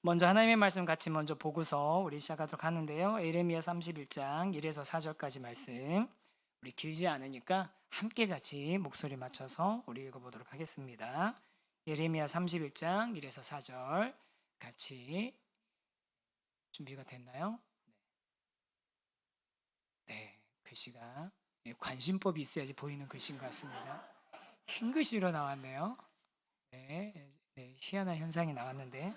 먼저 하나님의 말씀 같이 먼저 보고서 우리 시작하도록 하는데요. 예레미야 31장 1에서 4절까지 말씀. 우리 길지 않으니까 함께 같이 목소리 맞춰서 우리 읽어보도록 하겠습니다. 예레미야 31장 1에서 4절 같이 준비가 됐나요? 네, 글씨가 관심법이 있어야지 보이는 글씨인 것 같습니다. 흰 글씨로 나왔네요. 네, 희한한 현상이 나왔는데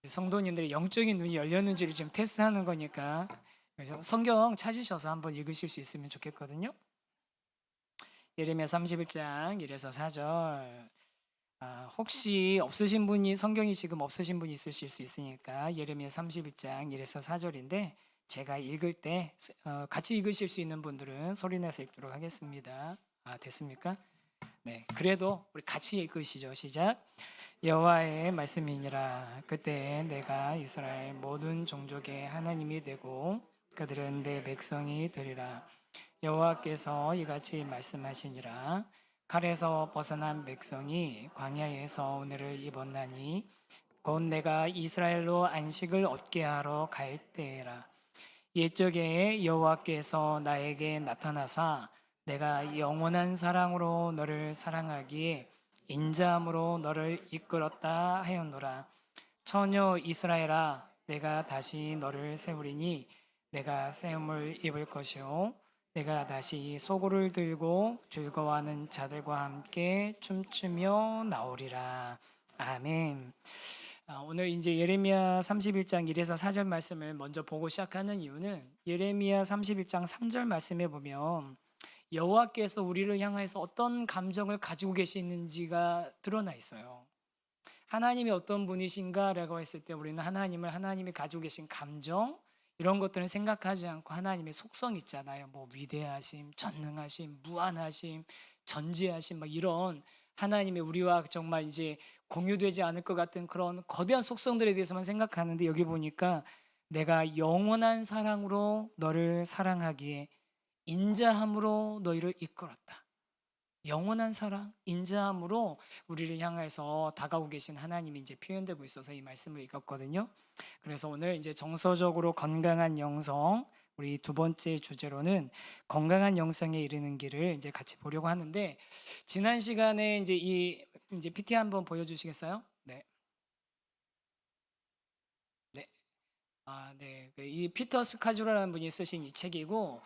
성도님들의 영적인 눈이 열렸는지를 지금 테스트하는 거니까 그래서 성경 찾으셔서 한번 읽으실 수 있으면 좋겠거든요. 예레미야 31장 1에서 4절. 혹시 없으신 분이 성경이 지금 없으신 분이 있으실 수 있으니까 예레미야 31장 1에서 4절인데 제가 읽을 때 같이 읽으실 수 있는 분들은 소리내서 읽도록 하겠습니다. 됐습니까? 네, 그래도 우리 같이 읽으시죠. 시작. 여호와의 말씀이니라. 그때 내가 이스라엘 모든 종족의 하나님이 되고 그들은 내 백성이 되리라. 여호와께서 이같이 말씀하시니라. 칼에서 벗어난 백성이 광야에서 은혜를 입었나니 곧 내가 이스라엘로 안식을 얻게 하러 갈 때라. 옛적에 여호와께서 나에게 나타나사 내가 영원한 사랑으로 너를 사랑하기에 인자함으로 너를 이끌었다 하였노라. 처녀 이스라엘아, 내가 다시 너를 세우리니 내가 세움을 입을 것이요 내가 다시 소고를 들고 즐거워하는 자들과 함께 춤추며 나오리라. 아멘. 오늘 이제 예레미야 31장 1에서 4절 말씀을 먼저 보고 시작하는 이유는 예레미야 31장 3절 말씀에 보면 여호와께서 우리를 향해서 어떤 감정을 가지고 계시는지가 드러나 있어요. 하나님이 어떤 분이신가라고 했을 때 우리는 하나님이 가지고 계신 감정 이런 것들은 생각하지 않고 하나님의 속성 있잖아요. 뭐 위대하심, 전능하심, 무한하심, 전지하심 막 이런 하나님의 우리와 정말 이제 공유되지 않을 것 같은 그런 거대한 속성들에 대해서만 생각하는데 여기 보니까 내가 영원한 사랑으로 너를 사랑하기에 인자함으로 너희를 이끌었다. 영원한 사랑, 인자함으로 우리를 향해서 다가오고 계신 하나님이 이제 표현되고 있어서 이 말씀을 읽었거든요. 그래서 오늘 이제 정서적으로 건강한 영성, 우리 두 번째 주제로는 건강한 영성에 이르는 길을 이제 같이 보려고 하는데 지난 시간에 이제 PT 한번 보여주시겠어요? 네. 네. 네. 이 피터 스카주라는 분이 쓰신 이 책이고,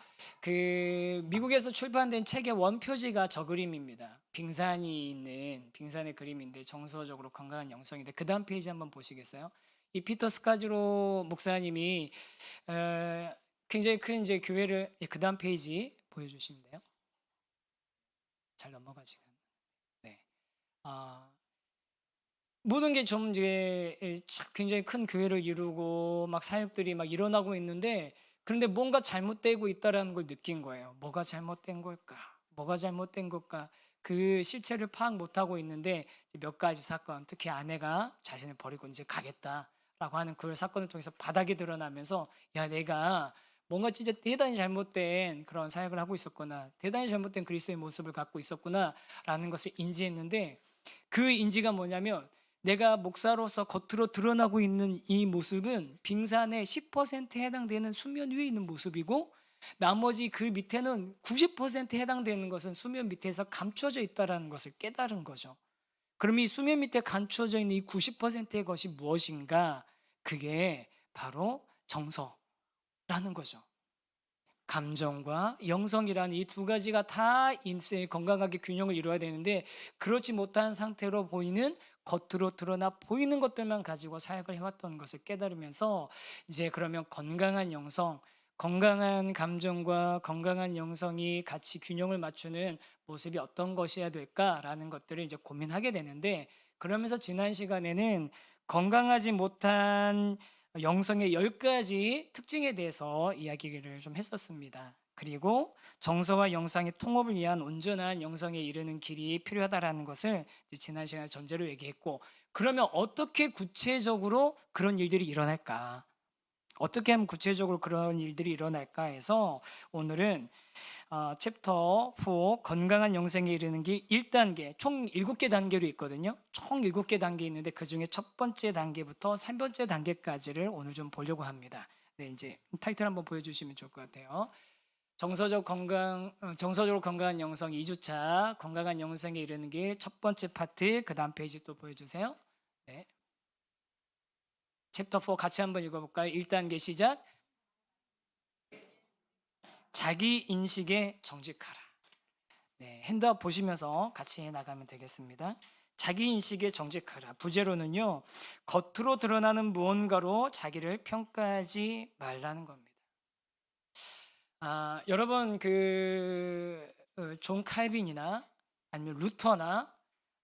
미국에서 출판된 책의 원표지가 저 그림입니다. 빙산이 있는 빙산의 그림인데 정서적으로 건강한 영성인데 그 다음 페이지 한번 보시겠어요? 이 피터 스카주로 목사님이 굉장히 큰 이제 교회를 그 다음 페이지 보여주시면 돼요. 잘 넘어가지고. 네. 아, 모든 게 좀 이제 굉장히 큰 교회를 이루고 막 사역들이 막 일어나고 있는데 그런데 뭔가 잘못되고 있다라는 걸 느낀 거예요. 뭐가 잘못된 걸까? 뭐가 잘못된 걸까? 그 실체를 파악 못하고 있는데 몇 가지 사건, 특히 아내가 자신을 버리고 이제 가겠다라고 하는 그 사건을 통해서 바닥이 드러나면서 야, 내가 뭔가 진짜 대단히 잘못된 그런 사역을 하고 있었구나. 대단히 잘못된 그리스도의 모습을 갖고 있었구나라는 것을 인지했는데 그 인지가 뭐냐면 내가 목사로서 겉으로 드러나고 있는 이 모습은 빙산의 10%에 해당되는 수면 위에 있는 모습이고 나머지 그 밑에는 90%에 해당되는 것은 수면 밑에서 감춰져 있다는 것을 깨달은 거죠. 그럼 이 수면 밑에 감춰져 있는 이 90%의 것이 무엇인가? 그게 바로 정서라는 거죠. 감정과 영성이라는 이 두 가지가 다 인생에 건강하게 균형을 이루어야 되는데 그렇지 못한 상태로 보이는 겉으로 드러나 보이는 것들만 가지고 사역을 해왔던 것을 깨달으면서 이제 그러면 건강한 영성, 건강한 감정과 건강한 영성이 같이 균형을 맞추는 모습이 어떤 것이어야 될까라는 것들을 이제 고민하게 되는데 그러면서 지난 시간에는 건강하지 못한 영성의 10가지 특징에 대해서 이야기를 좀 했었습니다. 그리고 정서와 영성의 통합을 위한 온전한 영성에 이르는 길이 필요하다라는 것을 지난 시간에 전제로 얘기했고 그러면 어떻게 구체적으로 그런 일들이 일어날까? 어떻게 하면 구체적으로 그런 일들이 일어날까 해서 오늘은 챕터 4 건강한 영생에 이르는 길 1단계 총 7개 단계로 있거든요. 총 7개 단계 있는데 그중에 첫 번째 단계부터 3번째 단계까지를 오늘 좀 보려고 합니다. 네, 이제 타이틀 한번 보여주시면 좋을 것 같아요. 정서적으로 건강한 영성 2주차 건강한 영생에 이르는 길 첫 번째 파트 그 다음 페이지 또 보여주세요. 네. 챕터 4 같이 한번 읽어볼까요? 1단계 시작. 자기 인식에 정직하라. 네, 핸드아웃 보시면서 같이 나가면 되겠습니다. 자기 인식에 정직하라. 부제로는요, 겉으로 드러나는 무언가로 자기를 평가하지 말라는 겁니다. 여러분 존 칼빈이나 아니면 루터나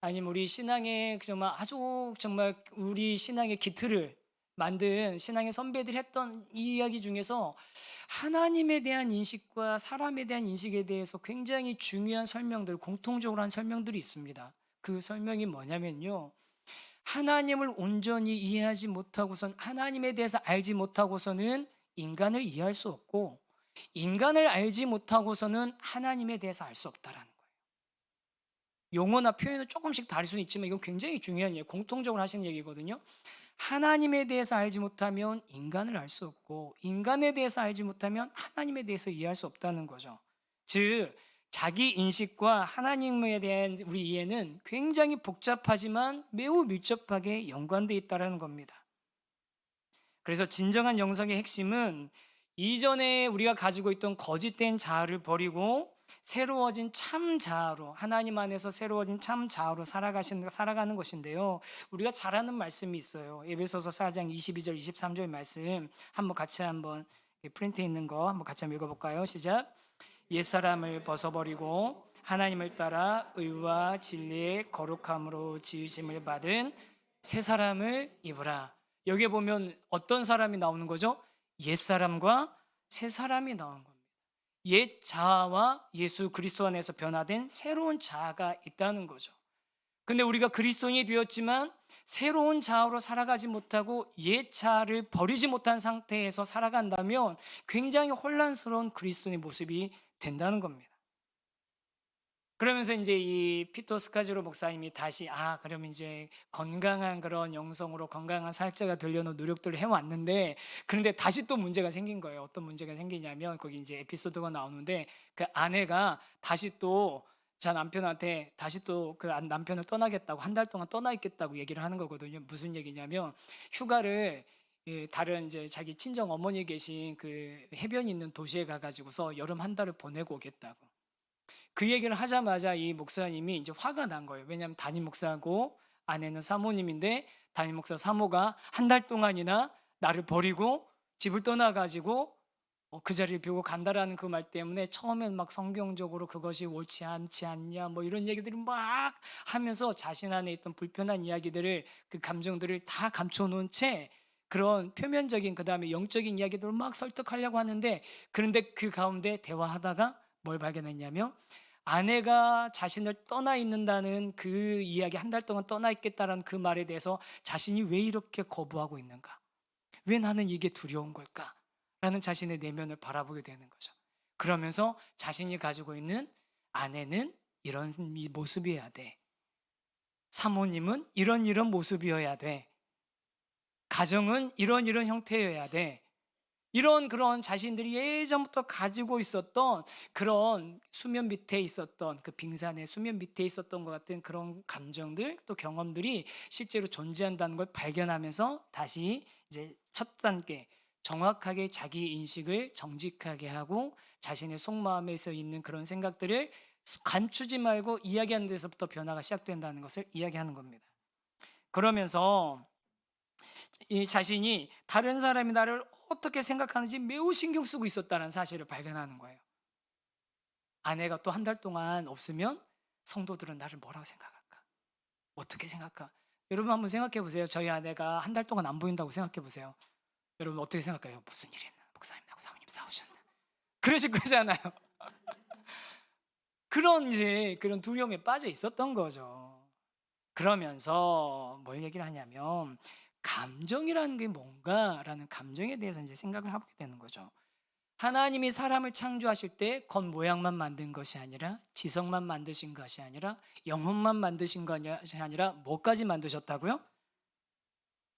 아니면 우리 신앙의 정말 아주 정말 우리 신앙의 기틀을 만든 신앙의 선배들이 했던 이 이야기 중에서 하나님에 대한 인식과 사람에 대한 인식에 대해서 굉장히 중요한 설명들, 공통적으로 한 설명들이 있습니다. 그 설명이 뭐냐면요. 하나님을 온전히 이해하지 못하고선 하나님에 대해서 알지 못하고서는 인간을 이해할 수 없고 인간을 알지 못하고서는 하나님에 대해서 알 수 없다라는 거예요. 용어나 표현은 조금씩 다를 수는 있지만 이건 굉장히 중요한 얘기, 공통적으로 하시는 얘기거든요. 하나님에 대해서 알지 못하면 인간을 알 수 없고 인간에 대해서 알지 못하면 하나님에 대해서 이해할 수 없다는 거죠. 즉 자기 인식과 하나님에 대한 우리 이해는 굉장히 복잡하지만 매우 밀접하게 연관되어 있다는 겁니다. 그래서 진정한 영성의 핵심은 이전에 우리가 가지고 있던 거짓된 자아를 버리고 새로워진 참 자아로 하나님 안에서 새로워진 참 자아로 살아가는 것인데요. 우리가 잘 아는 말씀이 있어요. 에베소서 4장 22절 23절 말씀 한번 같이 한번 프린트 있는 거 한번 같이 한번 읽어볼까요? 시작. 옛사람을 벗어버리고 하나님을 따라 의와 진리의 거룩함으로 지으심을 받은 새 사람을 입으라. 여기에 보면 어떤 사람이 나오는 거죠? 옛사람과 새 사람이 나오는 겁니다. 옛 자아와 예수 그리스도 안에서 변화된 새로운 자아가 있다는 거죠. 근데 우리가 그리스도인이 되었지만 새로운 자아로 살아가지 못하고 옛 자아를 버리지 못한 상태에서 살아간다면 굉장히 혼란스러운 그리스도인의 모습이 된다는 겁니다. 그러면서 이제 이 피터 스카즈로 목사님이 다시 그럼 이제 건강한 그런 영성으로 건강한 사역자가 되려는 노력들을 해왔는데 그런데 다시 또 문제가 생긴 거예요. 어떤 문제가 생기냐면 거기 이제 에피소드가 나오는데 그 아내가 다시 또 자 남편한테 다시 또 그 남편을 떠나겠다고 한 달 동안 떠나 있겠다고 얘기를 하는 거거든요. 무슨 얘기냐면 휴가를 다른 이제 자기 친정 어머니 계신 그 해변이 있는 도시에 가가지고서 여름 한 달을 보내고 오겠다고. 그 얘기를 하자마자 이 목사님이 이제 화가 난 거예요. 왜냐하면 담임 목사고 아내는 사모님인데 담임 목사 사모가 한 달 동안이나 나를 버리고 집을 떠나가지고 그 자리를 비우고 간다라는 그 말 때문에 처음엔 막 성경적으로 그것이 옳지 않지 않냐 뭐 이런 얘기들을 막 하면서 자신 안에 있던 불편한 이야기들을 그 감정들을 다 감춰놓은 채 그런 표면적인 그다음에 영적인 이야기들을 막 설득하려고 하는데 그런데 그 가운데 대화하다가 뭘 발견했냐면 아내가 자신을 떠나 있는다는 그 이야기 한 달 동안 떠나 있겠다라는 그 말에 대해서 자신이 왜 이렇게 거부하고 있는가? 왜 나는 이게 두려운 걸까? 라는 자신의 내면을 바라보게 되는 거죠. 그러면서 자신이 가지고 있는 아내는 이런 모습이어야 돼. 사모님은 이런 모습이어야 돼. 가정은 이런 형태여야 돼. 이런 그런 자신들이 예전부터 가지고 있었던 그런 수면 밑에 있었던 그 빙산의 수면 밑에 있었던 것 같은 그런 감정들 또 경험들이 실제로 존재한다는 걸 발견하면서 다시 이제 첫 단계 정확하게 자기 인식을 정직하게 하고 자신의 속마음에서 있는 그런 생각들을 감추지 말고 이야기하는 데서부터 변화가 시작된다는 것을 이야기하는 겁니다. 그러면서 이 자신이 다른 사람이 나를 어떻게 생각하는지 매우 신경 쓰고 있었다는 사실을 발견하는 거예요. 아내가 또 한 달 동안 없으면 성도들은 나를 뭐라고 생각할까? 어떻게 생각할까? 여러분 한번 생각해 보세요. 저희 아내가 한 달 동안 안 보인다고 생각해 보세요. 여러분 어떻게 생각해요? 무슨 일이 있나? 목사님하고 사모님 싸우셨나? 그러실 거잖아요. 그런 이제 그런 두려움에 빠져 있었던 거죠. 그러면서 뭘 얘기를 하냐면 감정이라는 게 뭔가라는 감정에 대해서 이제 생각을 하게 되는 거죠. 하나님이 사람을 창조하실 때 겉모양만 만든 것이 아니라 지성만 만드신 것이 아니라 영혼만 만드신 것이 아니라 뭐까지 만드셨다고요?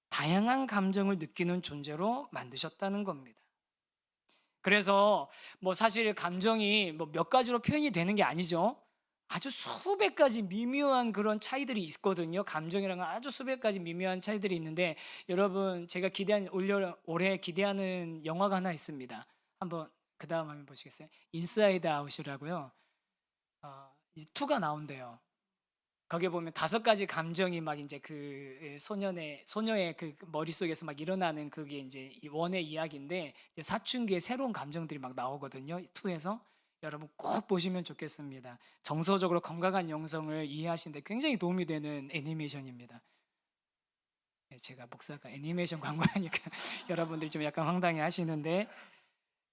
다양한 감정을 느끼는 존재로 만드셨다는 겁니다. 그래서 뭐 사실 감정이 뭐 몇 가지로 표현이 되는 게 아니죠. 아주 수백 가지 미묘한 그런 차이들이 있거든요. 감정이라는 건 아주 수백 가지 미묘한 차이들이 있는데 여러분 제가 올해 기대하는 영화가 하나 있습니다. 한번 그다음 한번 보시겠어요? 인사이드 아웃이라고요. 이 2가 나온대요. 거기에 보면 5가지 감정이 막 인제 그 소녀의 그 머릿속에서 막 일어나는 그게 인제 이 원의 이야기인데 이제 사춘기에 새로운 감정들이 막 나오거든요, 이 2에서. 여러분 꼭 보시면 좋겠습니다. 정서적으로 건강한 영성을 이해하시는 데 굉장히 도움이 되는 애니메이션입니다. 예, 제가 목사가 애니메이션 광고하니까 여러분들이 좀 약간 황당해 하시는데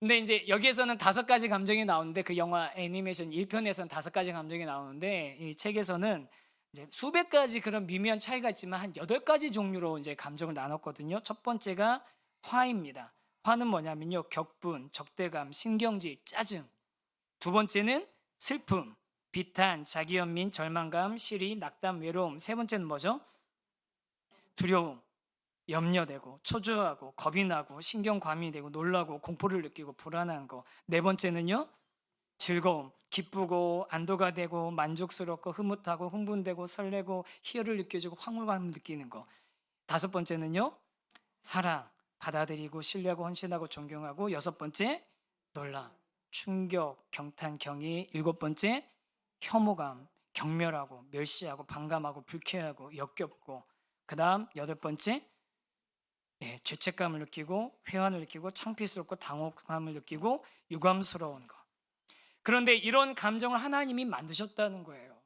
근데 인제 여기에서는 5가지 감정이 나오는데 그 영화 애니메이션 1편에서는 5가지 감정이 나오는데 이 책에서는 이제 수백 가지 그런 미묘한 차이가 있지만 한 8가지 종류로 이제 감정을 나눴거든요. 첫 번째가 화입니다. 화는 뭐냐면요. 격분, 적대감, 신경질, 짜증. 두 번째는 슬픔, 비탄, 자기연민, 절망감, 시리, 낙담, 외로움. 세 번째는 뭐죠? 두려움, 염려되고 초조하고 겁이 나고 신경 과민이 되고 놀라고 공포를 느끼고 불안한 거. 네 번째는요. 즐거움, 기쁘고 안도가 되고 만족스럽고 흐뭇하고 흥분되고 설레고 희열을 느껴지고 황홀감을 느끼는 거. 5번째는요. 사랑, 받아들이고 신뢰하고 헌신하고 존경하고. 6번째 놀람, 충격, 경탄, 경의. 7번째 혐오감, 경멸하고 멸시하고 반감하고 불쾌하고 역겹고. 그다음 8번째 죄책감을 느끼고 회한을 느끼고 창피스럽고 당혹감을 느끼고 유감스러운 거. 그런데 이런 감정을 하나님이 만드셨다는 거예요.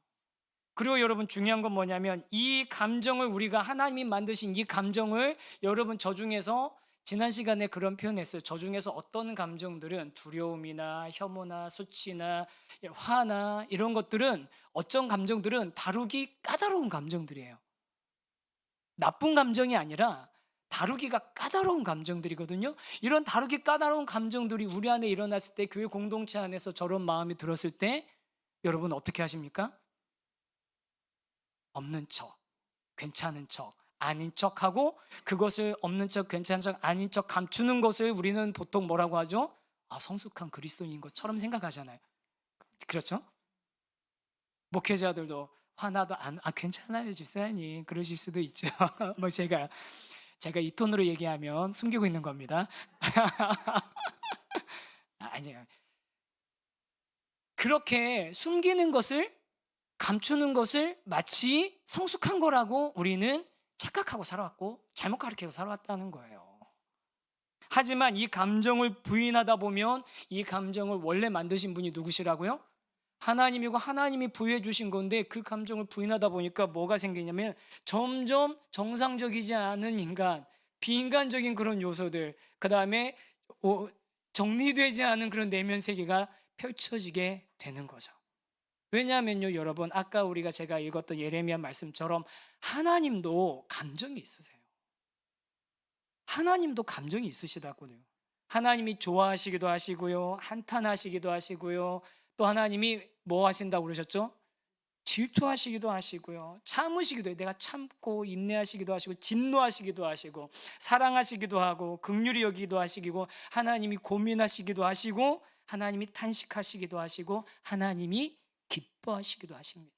그리고 여러분 중요한 건 뭐냐면 이 감정을 우리가 하나님이 만드신 이 감정을 여러분 저 중에서 지난 시간에 그런 표현했어요. 저 중에서 어떤 감정들은 두려움이나 혐오나 수치나 화나 이런 것들은 어떤 감정들은 다루기 까다로운 감정들이에요. 나쁜 감정이 아니라 다루기가 까다로운 감정들이거든요. 이런 다루기 까다로운 감정들이 우리 안에 일어났을 때 교회 공동체 안에서 저런 마음이 들었을 때 여러분 어떻게 하십니까? 없는 척, 괜찮은 척, 아닌 척하고 그것을 없는 척, 괜찮은 척, 아닌 척 감추는 것을 우리는 보통 뭐라고 하죠? 성숙한 그리스도인인 것처럼 생각하잖아요. 그렇죠? 목회자들도 화나도 괜찮아요, 집사님. 그러실 수도 있죠. 뭐 제가 이 톤으로 얘기하면 숨기고 있는 겁니다. 아니에요. 그렇게 숨기는 것을 감추는 것을 마치 성숙한 거라고 우리는 착각하고 살아왔고 잘못 가르치고 살아왔다는 거예요. 하지만 이 감정을 부인하다 보면 이 감정을 원래 만드신 분이 누구시라고요? 하나님이고 하나님이 부여해 주신 건데 그 감정을 부인하다 보니까 뭐가 생기냐면 점점 정상적이지 않은 인간, 비인간적인 그런 요소들, 그다음에 정리되지 않은 그런 내면 세계가 펼쳐지게 되는 거죠. 왜냐하면요, 여러분, 아까 제가 읽었던 예레미야 말씀처럼 하나님도 감정이 있으세요. 하나님도 감정이 있으시다고요. 하나님이 좋아하시기도 하시고요, 한탄하시기도 하시고요, 또 하나님이 뭐 하신다고 그러셨죠? 질투하시기도 하시고요, 참으시기도 해요. 내가 참고 인내하시기도 하시고, 진노하시기도 하시고, 사랑하시기도 하고, 긍휼히 여기기도 하시고, 하나님이 고민하시기도 하시고, 하나님이 탄식하시기도 하시고, 하나님이 기뻐하시기도 하십니다.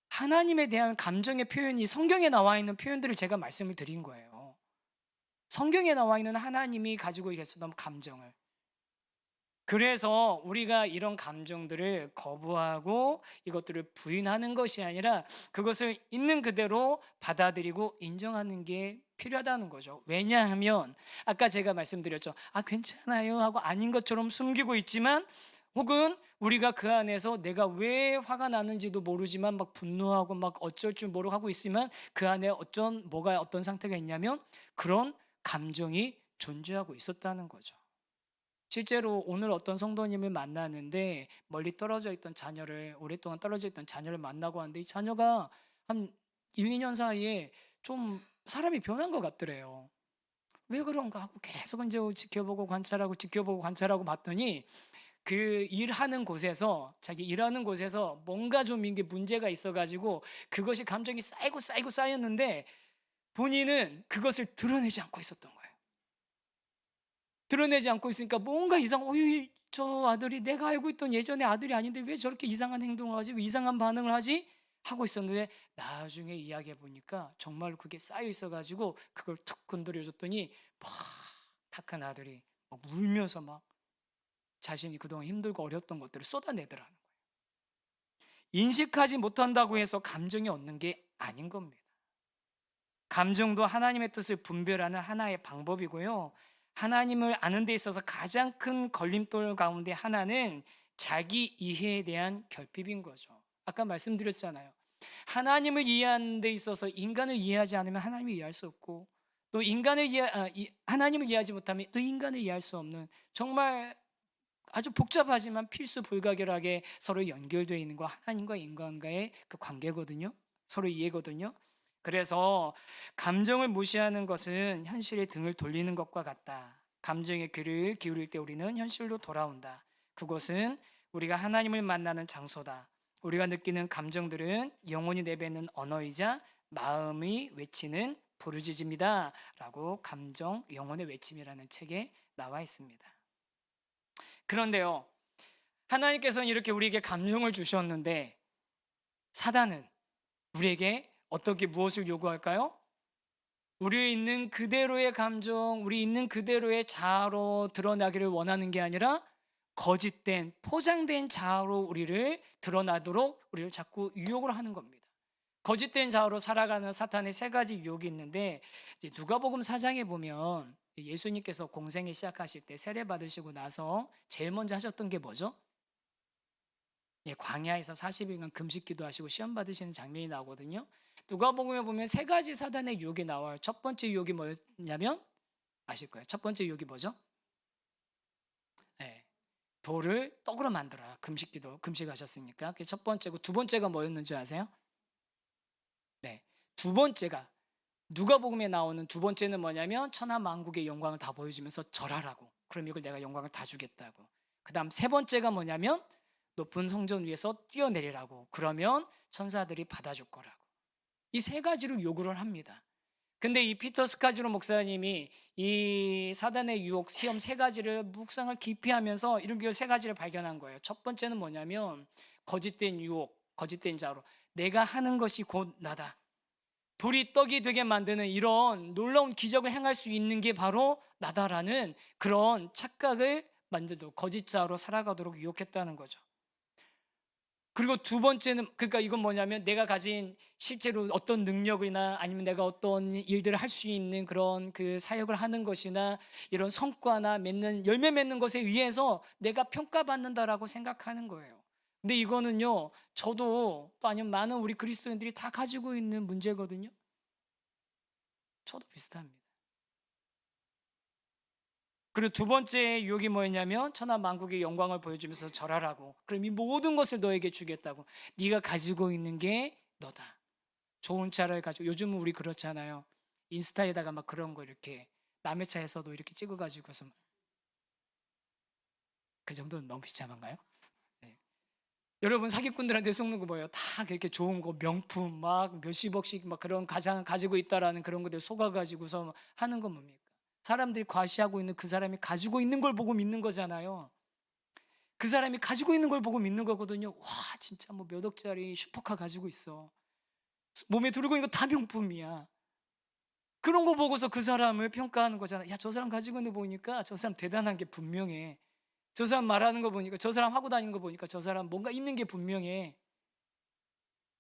하나님에 대한 감정의 표현이 성경에 나와 있는 표현들을 제가 말씀을 드린 거예요. 성경에 나와 있는 하나님이 가지고 계셨던 감정을. 그래서 우리가 이런 감정들을 거부하고 이것들을 부인하는 것이 아니라 그것을 있는 그대로 받아들이고 인정하는 게 필요하다는 거죠. 왜냐하면 아까 제가 말씀드렸죠. 괜찮아요 하고 아닌 것처럼 숨기고 있지만 혹은 우리가 그 안에서 내가 왜 화가 나는지도 모르지만 막 분노하고 막 어쩔 줄 모르고 하고 있으면 그 안에 어떤 상태가 있냐면 그런 감정이 존재하고 있었다는 거죠. 실제로 오늘 어떤 성도님을 만나는데 멀리 떨어져 있던 자녀를 오랫동안 떨어져 있던 자녀를 만나고 왔는데 이 자녀가 한 1-2년 사이에 좀 사람이 변한 것 같더래요. 왜 그런가 하고 계속 이제 지켜보고 관찰하고 봤더니 그 일하는 곳에서 자기 일하는 곳에서 뭔가 좀 이게 문제가 있어 가지고 그것이 감정이 쌓이고 쌓였는데 본인은 그것을 드러내지 않고 있었던 거예요. 드러내지 않고 있으니까 뭔가 어이 저 아들이 내가 알고 있던 예전의 아들이 아닌데 왜 저렇게 이상한 행동을 하지? 왜 이상한 반응을 하지? 하고 있었는데 나중에 이야기해 보니까 정말 그게 쌓여 있어 가지고 그걸 툭 건드려 줬더니 막 다 큰 아들이 막 울면서 막 자신이 그동안 힘들고 어려웠던 것들을 쏟아내더라는 거예요. 인식하지 못한다고 해서 감정이 없는 게 아닌 겁니다. 감정도 하나님의 뜻을 분별하는 하나의 방법이고요. 하나님을 아는 데 있어서 가장 큰 걸림돌 가운데 하나는 자기 이해에 대한 결핍인 거죠. 아까 말씀드렸잖아요. 하나님을 이해하는 데 있어서 인간을 이해하지 않으면 하나님을 이해할 수 없고 또 하나님을 이해하지 못하면 또 인간을 이해할 수 없는 정말 아주 복잡하지만 필수 불가결하게 서로 연결되어 있는 거 하나님과 인간과의 그 관계거든요. 서로 이해거든요. 그래서 감정을 무시하는 것은 현실에 등을 돌리는 것과 같다. 감정의 귀를 기울일 때 우리는 현실로 돌아온다. 그곳은 우리가 하나님을 만나는 장소다. 우리가 느끼는 감정들은 영혼이 내뱉는 언어이자 마음이 외치는 부르짖음이다. 라고 감정, 영혼의 외침이라는 책에 나와 있습니다. 그런데요, 하나님께서는 이렇게 우리에게 감정을 주셨는데 사단은 우리에게 어떻게 무엇을 요구할까요? 우리 있는 그대로의 감정, 우리 있는 그대로의 자아로 드러나기를 원하는 게 아니라 거짓된, 포장된 자아로 우리를 드러나도록 우리를 자꾸 유혹을 하는 겁니다. 거짓된 자아로 살아가는 사탄의 세 가지 유혹이 있는데 누가복음 4장에 보면 예수님께서 공생애 시작하실 때 세례 받으시고 나서 제일 먼저 하셨던 게 뭐죠? 광야에서 40일간 금식 기도하시고 시험 받으시는 장면이 나오거든요. 누가복음에 보면 세 가지 사단의 유혹이 나와요. 첫 번째 유혹이 뭐였냐면 아실 거예요. 첫 번째 유혹이 뭐죠? 네, 돌을 떡으로 만들어라. 금식하셨으니까. 그게 첫 번째고 두 번째가 뭐였는지 아세요? 네, 두 번째가 누가복음에 나오는 두 번째는 뭐냐면 천하 만국의 영광을 다 보여주면서 절하라고. 그럼 이걸 내가 영광을 다 주겠다고. 그다음 세 번째가 뭐냐면 높은 성전 위에서 뛰어내리라고. 그러면 천사들이 받아줄 거라고. 이 세 가지로 요구를 합니다. 근데 이 피터 스카즈로 목사님이 이 사단의 유혹 시험 세 가지를 묵상을 깊이 하면서 이런 세 가지를 발견한 거예요. 첫 번째는 뭐냐면 거짓된 유혹, 거짓된 자로 내가 하는 것이 곧 나다. 돌이 떡이 되게 만드는 이런 놀라운 기적을 행할 수 있는 게 바로 나다라는 그런 착각을 만들도록 거짓자로 살아가도록 유혹했다는 거죠. 그리고 두 번째는 그러니까 이건 뭐냐면 내가 가진 실제로 어떤 능력이나 아니면 내가 어떤 일들을 할 수 있는 그런 그 사역을 하는 것이나 이런 성과나 열매 맺는 것에 의해서 내가 평가받는다라고 생각하는 거예요. 근데 이거는요, 저도 또 아니면 많은 우리 그리스도인들이 다 가지고 있는 문제거든요. 저도 비슷합니다. 그리고 두 번째 유혹이 뭐였냐면 천하 만국의 영광을 보여주면서 절하라고. 그럼 이 모든 것을 너에게 주겠다고. 네가 가지고 있는 게 너다. 좋은 차를 가지고 요즘은 우리 그렇잖아요. 인스타에다가 막 그런 거 이렇게 남의 차에서도 이렇게 찍어가지고서 그 정도는 너무 비참한가요? 네. 여러분 사기꾼들한테 속는 거 뭐예요? 다 그렇게 좋은 거 명품 막 몇십억씩 막 그런 가지고 있다라는 그런 것들 속아가지고서 하는 건 뭡니까? 사람들이 과시하고 있는 그 사람이 가지고 있는 걸 보고 믿는 거잖아요. 그 사람이 가지고 있는 걸 보고 믿는 거거든요. 와, 진짜 뭐 몇 억짜리 슈퍼카 가지고 있어. 몸에 두르고 있는 거 다 명품이야. 그런 거 보고서 그 사람을 평가하는 거잖아. 야, 저 사람 가지고 있는 거 보니까 저 사람 대단한 게 분명해. 저 사람 말하는 거 보니까, 저 사람 하고 다니는 거 보니까 저 사람 뭔가 있는 게 분명해.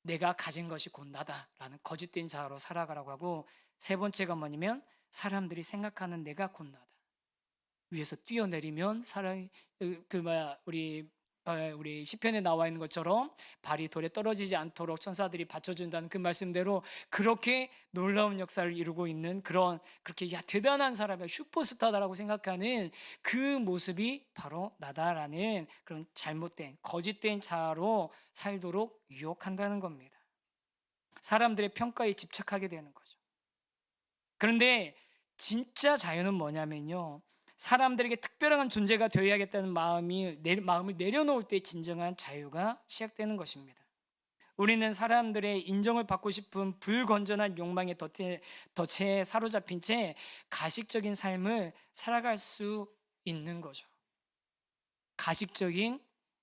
내가 가진 것이 곧 나다라는 거짓된 자아로 살아가라고 하고, 세 번째가 뭐냐면 사람들이 생각하는 내가 곧 나다. 위에서 뛰어내리면 사람이 우리 시편에 나와 있는 것처럼 발이 돌에 떨어지지 않도록 천사들이 받쳐준다는 그 말씀대로 그렇게 놀라운 역사를 이루고 있는 그렇게 대단한 사람이야 슈퍼스타다라고 생각하는 그 모습이 바로 나다라는 그런 잘못된 거짓된 자아로 살도록 유혹한다는 겁니다. 사람들의 평가에 집착하게 되는 거죠. 그런데 진짜 자유는 뭐냐면요. 사람들에게 특별한 존재가 되어야겠다는 마음을 내려놓을 때 진정한 자유가 시작되는 것입니다. 우리는 사람들의 인정을 받고 싶은 불건전한 욕망의 덫에 사로잡힌 채 가식적인 삶을 살아갈 수 있는 거죠. 가식적인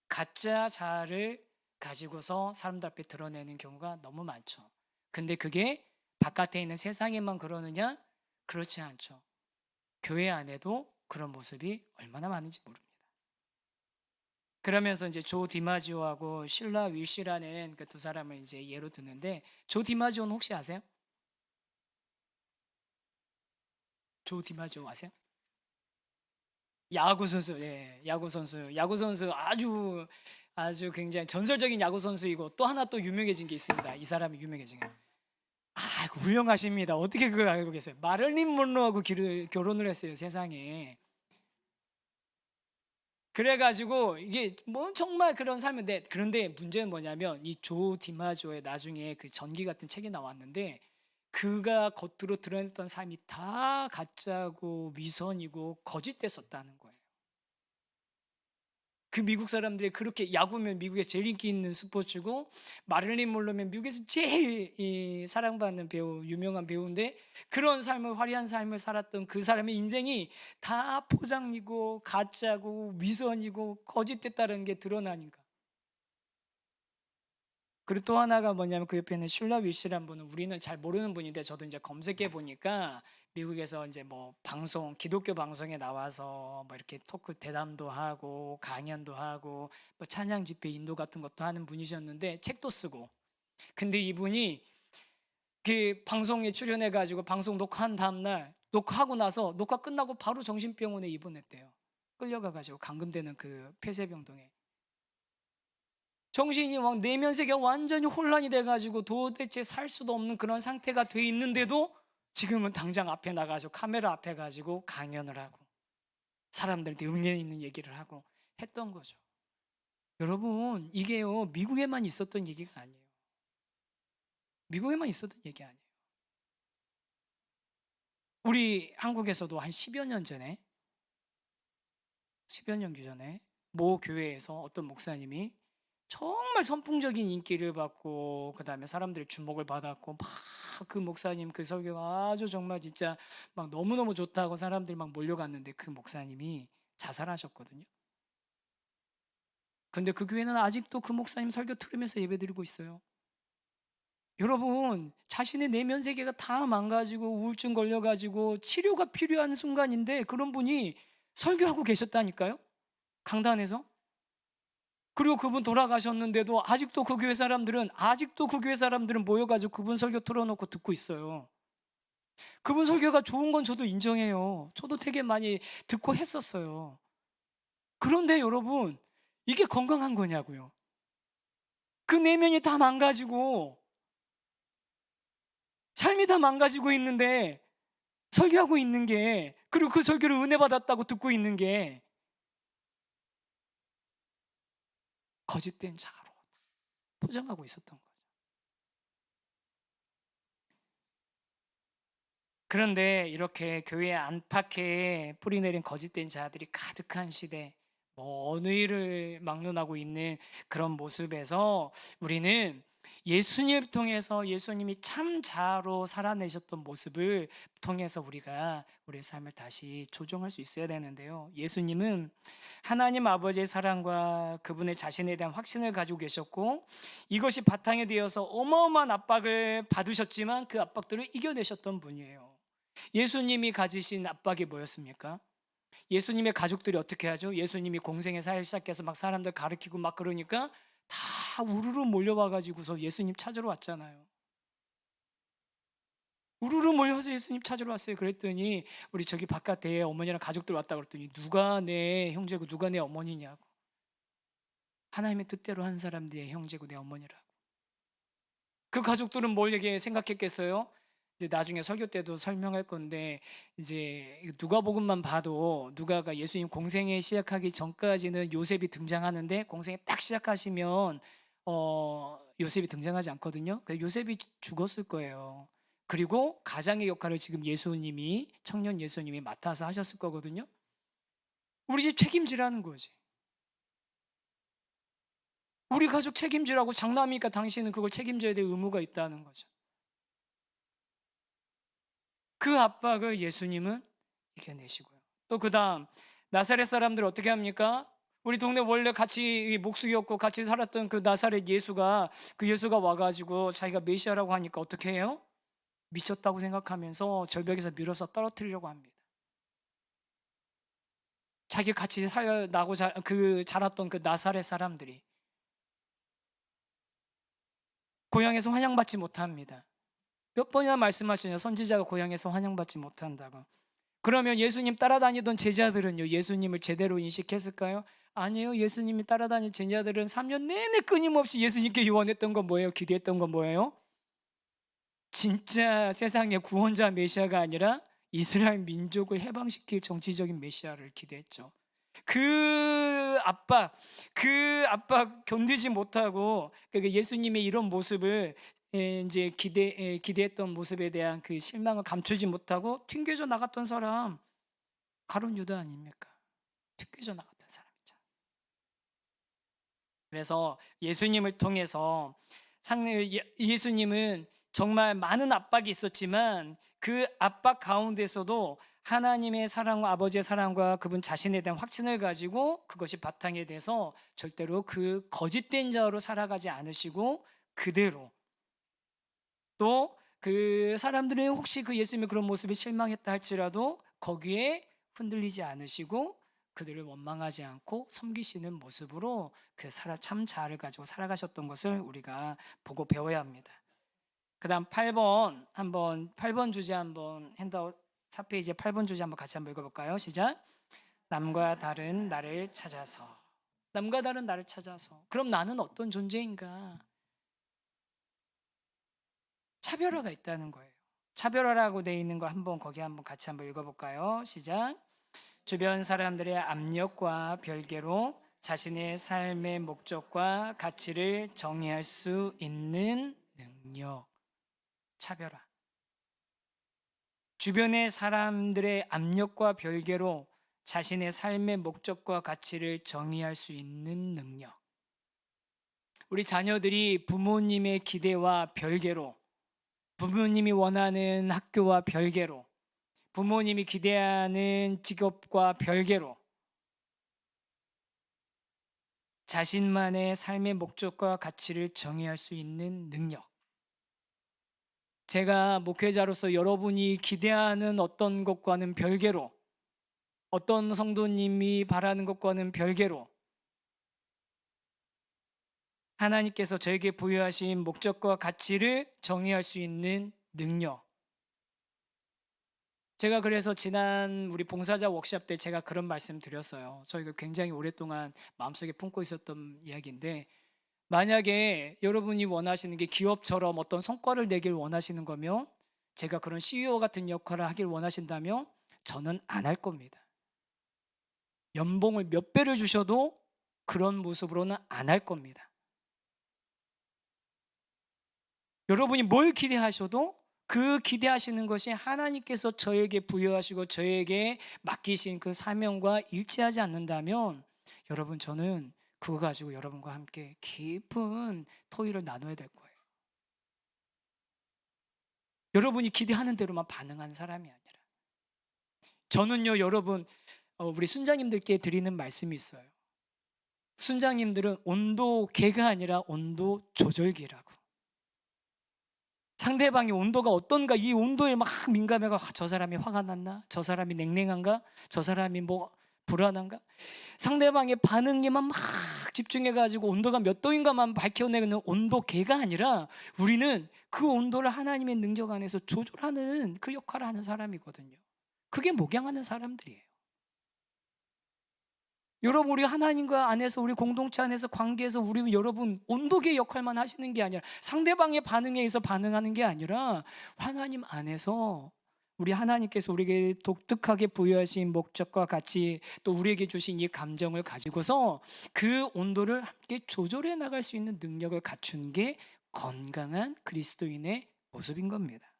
가짜 자아를 가지고서 사람들 앞에 드러내는 경우가 너무 많죠. 근데 그게 바깥에 있는 세상에만 그러느냐? 그렇지 않죠. 교회 안에도 그런 모습이 얼마나 많은지 모릅니다. 그러면서 이제 조 디마지오하고 실라 윌시라는 그 두 사람을 이제 예로 드는데, 조 디마지오는 혹시 아세요? 조 디마지오 아세요? 야구 선수, 예, 야구 선수 아주 굉장히 전설적인 야구 선수이고, 또 하나 또 유명해진 게 있습니다. 이 사람이 유명해진 게. 아, 훌륭하십니다. 어떻게 그걸 알고 계세요? 마를린 monroe하고 결혼을 했어요, 세상에. 그래가지고 이게 뭐 정말 그런 삶인데, 그런데 문제는 뭐냐면 이 조 디마조의 나중에 그 전기 같은 책이 나왔는데, 그가 겉으로 드러냈던 삶이 다 가짜고 위선이고 거짓됐었다는 거예요. 그 미국 사람들이 그렇게, 야구면 미국에 제일 인기 있는 스포츠고, 마릴린 monroe면 미국에서 제일 사랑받는 배우, 유명한 배우인데, 그런 삶을, 화려한 삶을 살았던 그 사람의 인생이 다 포장이고 가짜고 위선이고 거짓됐다는 게 드러나니까. 그리고 또 하나가 뭐냐면, 그 옆에 있는 슐라 위시란 분은 우리는 잘 모르는 분인데, 저도 이제 검색해 보니까 미국에서 이제 뭐 방송, 기독교 방송에 나와서 뭐 이렇게 토크 대담도 하고 강연도 하고 뭐 찬양 집회 인도 같은 것도 하는 분이셨는데, 책도 쓰고. 근데 이분이 그 방송에 출연해 가지고 방송 녹화한 다음 날, 녹화하고 나서 녹화 끝나고 바로 정신병원에 입원했대요. 끌려가 가지고 감금되는 그 폐쇄병동에. 정신이 막 내면 세계가 완전히 혼란이 돼가지고 도대체 살 수도 없는 그런 상태가 돼 있는데도 지금은 당장 앞에 나가서 카메라 앞에 가지고 강연을 하고 사람들한테 응애 있는 얘기를 하고 했던 거죠. 여러분, 이게요, 미국에만 있었던 얘기가 아니에요. 미국에만 있었던 얘기 아니에요. 우리 한국에서도 한 10여 년 전에, 10여 년 전에 모 교회에서 어떤 목사님이 정말 선풍적인 인기를 받고, 그다음에 사람들의 주목을 받았고, 막 그 목사님 그 설교가 아주 정말 진짜 막 너무너무 좋다고 사람들이 막 몰려갔는데, 그 목사님이 자살하셨거든요. 근데 그 교회는 아직도 그 목사님 설교 들으면서 예배드리고 있어요. 여러분, 자신의 내면 세계가 다 망가지고 우울증 걸려가지고 치료가 필요한 순간인데, 그런 분이 설교하고 계셨다니까요, 강단에서. 그리고 그분 돌아가셨는데도 아직도 그 교회 사람들은 모여가지고 그분 설교 틀어놓고 듣고 있어요. 그분 설교가 좋은 건 저도 인정해요. 저도 되게 많이 듣고 했었어요. 그런데 여러분, 이게 건강한 거냐고요. 그 내면이 다 망가지고 삶이 다 망가지고 있는데, 설교하고 있는 게, 그리고 그 설교를 은혜 받았다고 듣고 있는 게 거짓된 자아로 포장하고 있었던 거예요. 그런데 이렇게 교회 안팎에 뿌리내린 거짓된 자들이 가득한 시대, 뭐 어느 일을 막론하고 있는 그런 모습에서, 우리는 예수님을 통해서 예수님이 참 자아로 살아내셨던 모습을 통해서 우리가 우리의 삶을 다시 조정할 수 있어야 되는데요. 예수님은 하나님 아버지의 사랑과 그분의 자신에 대한 확신을 가지고 계셨고, 이것이 바탕이 되어서 어마어마한 압박을 받으셨지만 그 압박들을 이겨내셨던 분이에요. 예수님이 가지신 압박이 뭐였습니까? 예수님의 가족들이 어떻게 하죠? 예수님이 공생의 사역 시작해서 막 사람들 가르치고 막 그러니까 다 우르르 몰려와 가지고서 예수님 찾으러 왔잖아요. 우르르 몰려와서 예수님 찾으러 왔어요. 그랬더니 우리 저기 바깥에 어머니랑 가족들 왔다 그랬더니 누가 내 형제고 누가 내 어머니냐고. 하나님의 뜻대로 한 사람 내 형제고 내 어머니라고. 그 가족들은 뭘 얘기 생각했겠어요? 이제 나중에 설교 때도 설명할 건데, 이제 누가복음만 봐도 누가가 예수님 공생애 시작하기 전까지는 요셉이 등장하는데, 공생애 딱 시작하시면 요셉이 등장하지 않거든요. 요셉이 죽었을 거예요. 그리고 가장의 역할을 지금 예수님이, 청년 예수님이 맡아서 하셨을 거거든요. 우리 집 책임지라는 거지. 우리 가족 책임지라고. 장남이니까 당신은 그걸 책임져야 될 의무가 있다는 거죠. 그 압박을 예수님은 이겨내시고요. 또 그다음 나사렛 사람들 어떻게 합니까? 우리 동네 원래 같이 목수였고 같이 살았던 그 나사렛 예수가, 그 예수가 와가지고 자기가 메시아라고 하니까 어떻게 해요? 미쳤다고 생각하면서 절벽에서 밀어서 떨어뜨리려고 합니다. 자기 같이 나고 자랐던 그 나사렛 사람들이 고향에서 환영받지 못합니다. 몇 번이나 말씀하시냐, 선지자가 고향에서 환영받지 못한다고. 그러면 예수님 따라다니던 제자들은요, 예수님을 제대로 인식했을까요? 아니에요. 예수님이 따라다니는 제자들은 3년 내내 끊임없이 예수님께 요원했던 건 뭐예요? 기대했던 건 뭐예요? 진짜 세상의 구원자 메시아가 아니라 이스라엘 민족을 해방시킬 정치적인 메시아를 기대했죠. 그 압박 견디지 못하고, 그러니까 예수님의 이런 모습을 이제 기대했던 모습에 대한 그 실망을 감추지 못하고 튕겨져 나갔던 사람, 가룟 유다 아닙니까? 튕겨져 나갔던 사람이죠. 그래서 예수님을 통해서 예수님은 정말 많은 압박이 있었지만 그 압박 가운데서도 하나님의 사랑과 아버지의 사랑과 그분 자신에 대한 확신을 가지고 그것이 바탕에 돼서 절대로 그 거짓된 자로 살아가지 않으시고, 그대로 또 그 사람들은 혹시 그 예수님의 그런 모습에 실망했다 할지라도 거기에 흔들리지 않으시고 그들을 원망하지 않고 섬기시는 모습으로 참 자아를 가지고 살아가셨던 것을 우리가 보고 배워야 합니다. 그다음 8번 주제 한번 핸드아웃 4페이지에 8번 주제 한번 같이 한번 읽어볼까요? 시작. 남과 다른 나를 찾아서. 남과 다른 나를 찾아서. 그럼 나는 어떤 존재인가? 차별화가 있다는 거예요. 차별화라고 되어 있는 거 거기 한번 같이 한번 읽어볼까요? 시작. 주변 사람들의 압력과 별개로 자신의 삶의 목적과 가치를 정의할 수 있는 능력. 차별화. 주변의 사람들의 압력과 별개로 자신의 삶의 목적과 가치를 정의할 수 있는 능력. 우리 자녀들이 부모님의 기대와 별개로, 부모님이 원하는 학교와 별개로, 부모님이 기대하는 직업과 별개로 자신만의 삶의 목적과 가치를 정의할 수 있는 능력. 제가 목회자로서 여러분이 기대하는 어떤 것과는 별개로, 어떤 성도님이 바라는 것과는 별개로 하나님께서 저에게 부여하신 목적과 가치를 정의할 수 있는 능력. 제가 그래서 지난 우리 봉사자 워크숍 때 제가 그런 말씀 드렸어요. 저희가 굉장히 오랫동안 마음속에 품고 있었던 이야기인데, 만약에 여러분이 원하시는 게 기업처럼 어떤 성과를 내길 원하시는 거면, 제가 그런 CEO 같은 역할을 하길 원하신다면 저는 안 할 겁니다. 연봉을 몇 배를 주셔도 그런 모습으로는 안 할 겁니다. 여러분이 뭘 기대하셔도 그 기대하시는 것이 하나님께서 저에게 부여하시고 저에게 맡기신 그 사명과 일치하지 않는다면, 여러분, 저는 그거 가지고 여러분과 함께 깊은 토의를 나눠야 될 거예요. 여러분이 기대하는 대로만 반응한 사람이 아니라. 저는요, 여러분, 우리 순장님들께 드리는 말씀이 있어요. 순장님들은 온도계가 아니라 온도 조절기라고. 상대방의 온도가 어떤가, 이 온도에 막 민감해가, 저 사람이 화가 났나? 저 사람이 냉랭한가? 저 사람이 뭐 불안한가? 상대방의 반응에만 막 집중해가지고 온도가 몇 도인가만 밝혀내는 온도계가 아니라, 우리는 그 온도를 하나님의 능력 안에서 조절하는 그 역할을 하는 사람이거든요. 그게 목양하는 사람들이에요. 여러분, 우리 하나님과 안에서, 우리 공동체 안에서, 관계에서 우리 여러분 온도계 역할만 하시는 게 아니라, 상대방의 반응에 의해서 반응하는 게 아니라, 하나님 안에서 우리 하나님께서 우리에게 독특하게 부여하신 목적과 같이 또 우리에게 주신 이 감정을 가지고서 그 온도를 함께 조절해 나갈 수 있는 능력을 갖춘 게 건강한 그리스도인의 모습인 겁니다.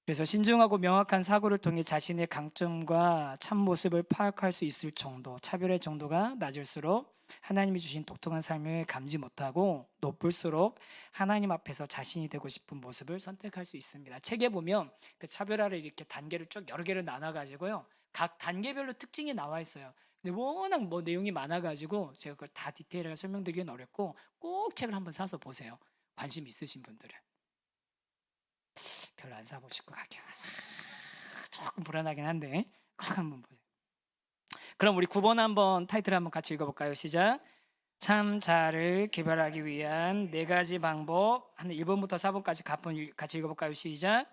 그래서 신중하고 명확한 사고를 통해 자신의 강점과 참모습을 파악할 수 있을 정도, 차별의 정도가 낮을수록 하나님이 주신 독특한 삶을 감지 못하고 높을수록 하나님 앞에서 자신이 되고 싶은 모습을 선택할 수 있습니다. 책에 보면 그 차별화를 이렇게 단계를 쭉 여러 개를 나눠가지고요. 각 단계별로 특징이 나와 있어요. 근데 워낙 뭐 내용이 많아가지고 제가 그걸 다 디테일하게 설명드리기는 어렵고 꼭 책을 한번 사서 보세요. 관심 있으신 분들은. 별로 안 사보실 것 같긴 하죠. 조금 불안하긴 한데 꼭 한번 보세요. 그럼 우리 9번 한번 타이틀 한번 같이 읽어볼까요? 시작. 참 자아를 개발하기 위한 4가지 방법. 한 1번부터 4번까지 같이 읽어볼까요? 시작.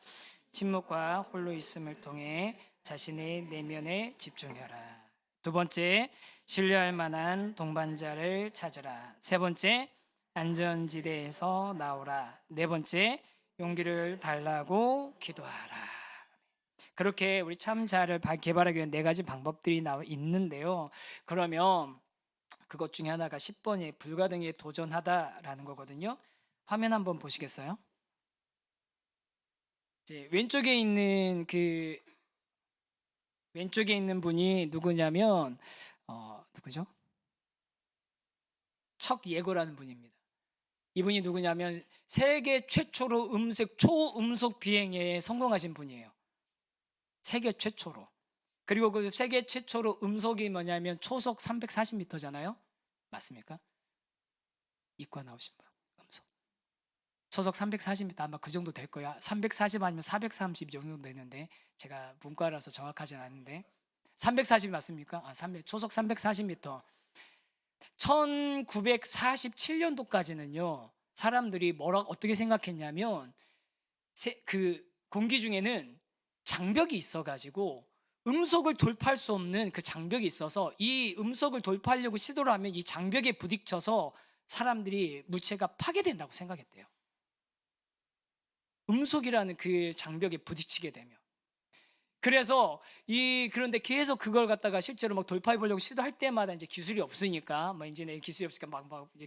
침묵과 홀로 있음을 통해 자신의 내면에 집중해라. 두 번째, 신뢰할 만한 동반자를 찾으라. 세 번째, 안전지대에서 나오라. 네 번째, 용기를 달라고 기도하라. 그렇게 우리 참 자아를 개발하기 위한 4가지 방법들이 있는데요. 그러면 그것 중에 하나가 10번의 불가능에 도전하다라는 거거든요. 화면 한번 보시겠어요? 이제 왼쪽에 있는 분이 누구냐면 누구죠? 척 예거라는 분입니다. 이분이 누구냐면 세계 최초로 초음속 비행에 성공하신 분이에요. 세계 최초로. 그리고 그 세계 최초로 음속이 뭐냐면 초속 340m잖아요. 맞습니까? 이과 나오신 분. 음속. 초속 340m 아마 그 정도 될 거야. 340 아니면 430 정도 되는데 제가 문과라서 정확하진 않은데 340 맞습니까? 초속 340m. 1947년도까지는요. 사람들이 어떻게 생각했냐면 그 공기 중에는 장벽이 있어가지고 음속을 돌파할 수 없는 그 장벽이 있어서 이 음속을 돌파하려고 시도를 하면 이 장벽에 부딪혀서 사람들이 물체가 파괴된다고 생각했대요. 음속이라는 그 장벽에 부딪히게 되면. 그래서 그런데 계속 그걸 갖다가 실제로 막 돌파해 보려고 시도할 때마다 이제 기술이 없으니까 이제 기술이 없으니까 이제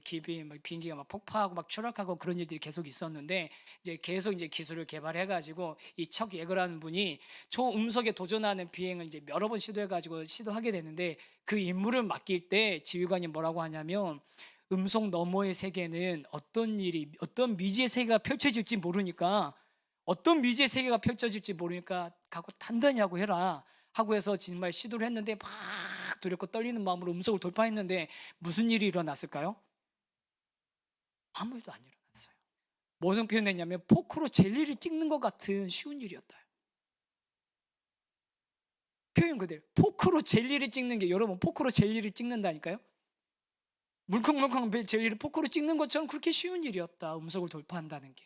비행기가 막 폭파하고 막 추락하고 그런 일들이 계속 있었는데 이제 계속 이제 기술을 개발해 가지고 이 척 예거라는 분이 초음속에 도전하는 비행을 이제 여러 번 시도해 가지고 시도하게 되는데 그 임무를 맡길 때 지휘관이 뭐라고 하냐면 음속 너머의 세계는 어떤 미지의 세계가 펼쳐질지 모르니까 어떤 미지의 세계가 펼쳐질지 모르니까 가고 단단히 하고 해라 하고 해서 정말 시도를 했는데 막 두렵고 떨리는 마음으로 음속을 돌파했는데 무슨 일이 일어났을까요? 아무 일도 안 일어났어요. 무슨 표현했냐면 포크로 젤리를 찍는 것 같은 쉬운 일이었다. 표현 그대로 포크로 젤리를 찍는 게 여러분 포크로 젤리를 찍는다니까요. 물컹물컹 젤리를 포크로 찍는 것처럼 그렇게 쉬운 일이었다. 음속을 돌파한다는 게.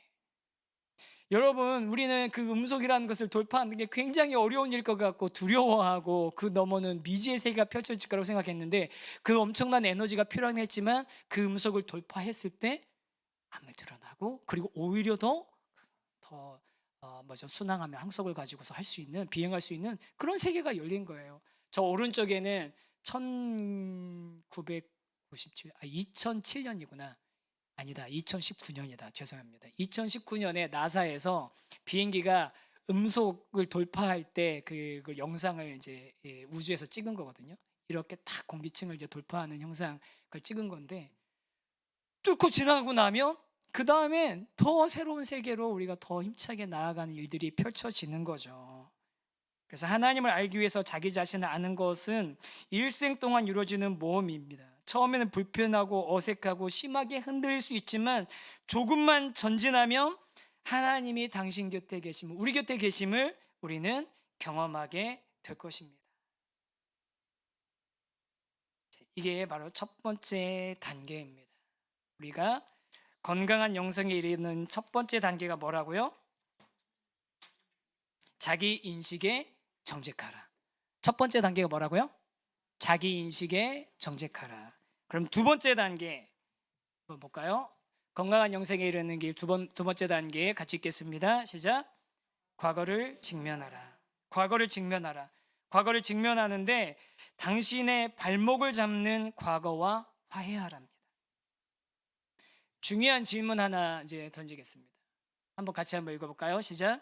여러분 우리는 그 음속이라는 것을 돌파하는 게 굉장히 어려운 일일 것 같고 두려워하고 그 너머는 미지의 세계가 펼쳐질 거라고 생각했는데 그 엄청난 에너지가 필요하긴 했지만 그 음속을 돌파했을 때 암을 드러나고 그리고 오히려 더 순항하며 항속을 가지고서 할 수 있는 비행할 수 있는 그런 세계가 열린 거예요. 저 오른쪽에는 2007년이구나. 아니다. 2019년이다. 죄송합니다. 2019년에 나사에서 비행기가 음속을 돌파할 때 그 영상을 이제 우주에서 찍은 거거든요. 이렇게 딱 공기층을 이제 돌파하는 영상을 찍은 건데 뚫고 지나가고 나면 그 다음엔 더 새로운 세계로 우리가 더 힘차게 나아가는 일들이 펼쳐지는 거죠. 그래서 하나님을 알기 위해서 자기 자신을 아는 것은 일생 동안 이루어지는 모험입니다. 처음에는 불편하고 어색하고 심하게 흔들릴 수 있지만 조금만 전진하면 하나님이 당신 곁에 계심을, 우리 곁에 계심을 우리는 경험하게 될 것입니다. 이게 바로 첫 번째 단계입니다. 우리가 건강한 영성에 이르는 첫 번째 단계가 뭐라고요? 자기 인식에 정직하라. 첫 번째 단계가 뭐라고요? 자기 인식에 정직하라. 그럼 두 번째 단계 한번 볼까요? 건강한 영생에 이르는 길 두 번째 단계 같이 읽겠습니다. 시작. 과거를 직면하라. 과거를 직면하라. 과거를 직면하는데 당신의 발목을 잡는 과거와 화해하랍니다. 중요한 질문 하나 이제 던지겠습니다. 한번 같이 한번 읽어볼까요? 시작.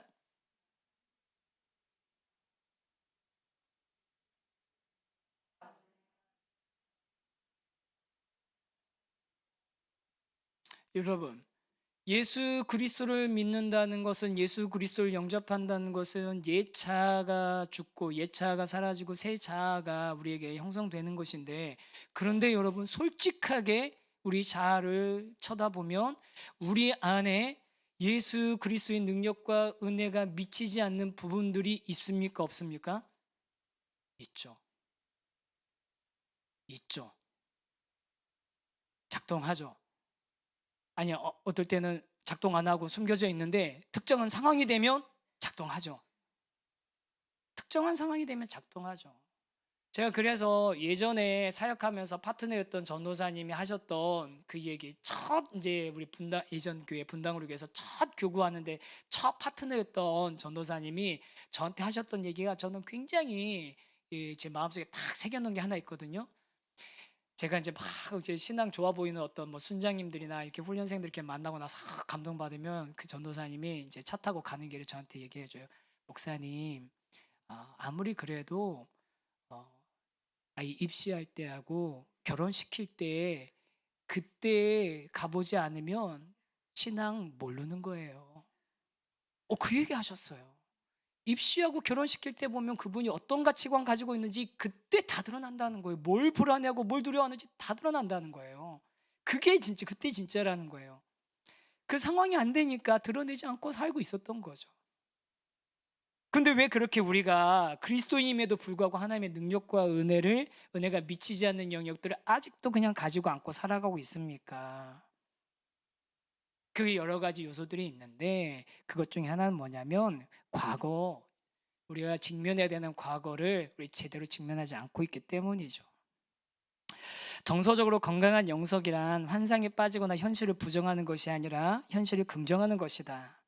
여러분, 예수 그리스도를 믿는다는 것은, 예수 그리스도를 영접한다는 것은 옛 자아가 죽고 옛 자아가 사라지고 새 자아가 우리에게 형성되는 것인데, 그런데 여러분, 솔직하게 우리 자아를 쳐다보면 우리 안에 예수 그리스도의 능력과 은혜가 미치지 않는 부분들이 있습니까? 없습니까? 있죠. 있죠. 작동하죠. 아니요, 어떨 때는 작동 안 하고 숨겨져 있는데, 특정한 상황이 되면 작동하죠. 특정한 상황이 되면 작동하죠. 제가 그래서 예전에 사역하면서 파트너였던 전도사님이 하셨던 그 얘기, 이제 우리 분당, 예전 교회 분당으로 위해서 첫 교구하는데 첫 파트너였던 전도사님이 저한테 하셨던 얘기가, 저는 굉장히 제 마음속에 딱 새겨놓은 게 하나 있거든요. 제가 이제 막 이제 신앙 좋아 보이는 어떤 뭐 순장님들이나 이렇게 훈련생들 이렇게 만나고 나서 감동받으면, 그 전도사님이 이제 차 타고 가는 길에 저한테 얘기해줘요. 목사님, 아무리 그래도 아이 입시할 때하고 결혼시킬 때, 그때 가보지 않으면 신앙 모르는 거예요. 그 얘기 하셨어요. 입시하고 결혼시킬 때 보면 그분이 어떤 가치관 가지고 있는지 그때 다 드러난다는 거예요. 뭘 불안해하고 뭘 두려워하는지 다 드러난다는 거예요. 그게 진짜, 그때 진짜라는 거예요. 그 상황이 안 되니까 드러내지 않고 살고 있었던 거죠. 근데 왜 그렇게 우리가 그리스도인임에도 불구하고 하나님의 능력과 은혜가 미치지 않는 영역들을 아직도 그냥 가지고 안고 살아가고 있습니까? 그 여러 가지 요소들이 있는데, 그것 중에 하나는 뭐냐면, 우리가 직면해야 되는 과거를 우리 제대로 직면하지 않고 있기 때문이죠. 정서적으로 건강한 영성이란 환상에 빠지거나 현실을 부정하는 것이 아니라 현실을 긍정하는 것이다.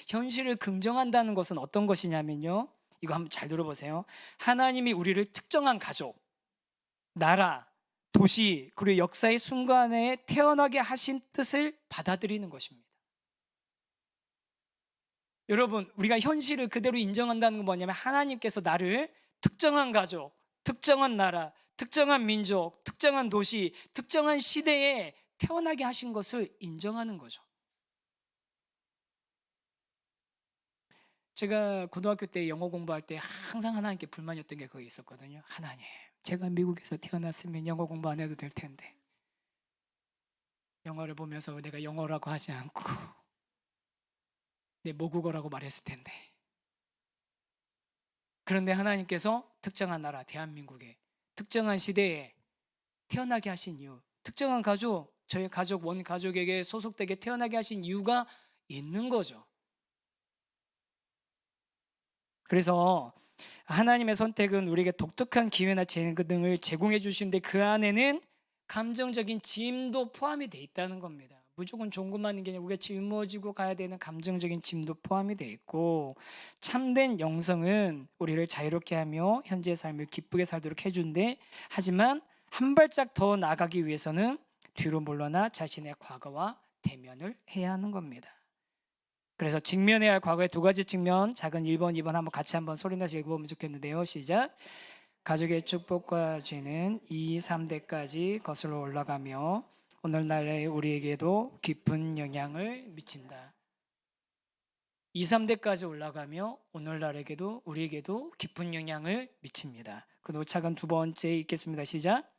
현실을 긍정한다는 것은 어떤 것이냐면요, 이거 한번 잘 들어보세요. 하나님이 우리를 특정한 가족, 나라, 도시, 그리고 역사의 순간에 태어나게 하신 뜻을 받아들이는 것입니다. 여러분, 우리가 현실을 그대로 인정한다는 건 뭐냐면, 하나님께서 나를 특정한 가족, 특정한 나라, 특정한 민족, 특정한 도시, 특정한 시대에 태어나게 하신 것을 인정하는 거죠. 제가 고등학교 때 영어 공부할 때 항상 하나님께 불만이었던 게 거기 있었거든요. 하나님, 제가 미국에서 태어났으면 영어 공부 안 해도 될 텐데, 영어를 보면서 내가 영어라고 하지 않고 내 모국어라고 말했을 텐데. 그런데 하나님께서 특정한 나라, 대한민국에 특정한 시대에 태어나게 하신 이유, 특정한 가족, 저희 가족, 원 가족에게 소속되게 태어나게 하신 이유가 있는 거죠. 그래서 하나님의 선택은 우리에게 독특한 기회나 재능 등을 제공해 주시는데, 그 안에는 감정적인 짐도 포함이 돼 있다는 겁니다. 무조건 좋은 것만 있는 게 아니라 우리가 짊어지고 가야 되는 감정적인 짐도 포함이 돼 있고, 참된 영성은 우리를 자유롭게 하며 현재의 삶을 기쁘게 살도록 해준대. 하지만 한 발짝 더 나아가기 위해서는 뒤로 물러나 자신의 과거와 대면을 해야 하는 겁니다. 그래서 직면해야 할 과거의 두 가지 측면, 작은 1번, 2번 한번 같이 한번 소리내서 읽어보면 좋겠는데요. 시작. 가족의 축복과 죄는 2, 3대까지 거슬러 올라가며 오늘날의 우리에게도 깊은 영향을 미친다. 2, 3대까지 올라가며 오늘날에게도 우리에게도 깊은 영향을 미칩니다. 그리고 작은 두 번째 읽겠습니다. 시작.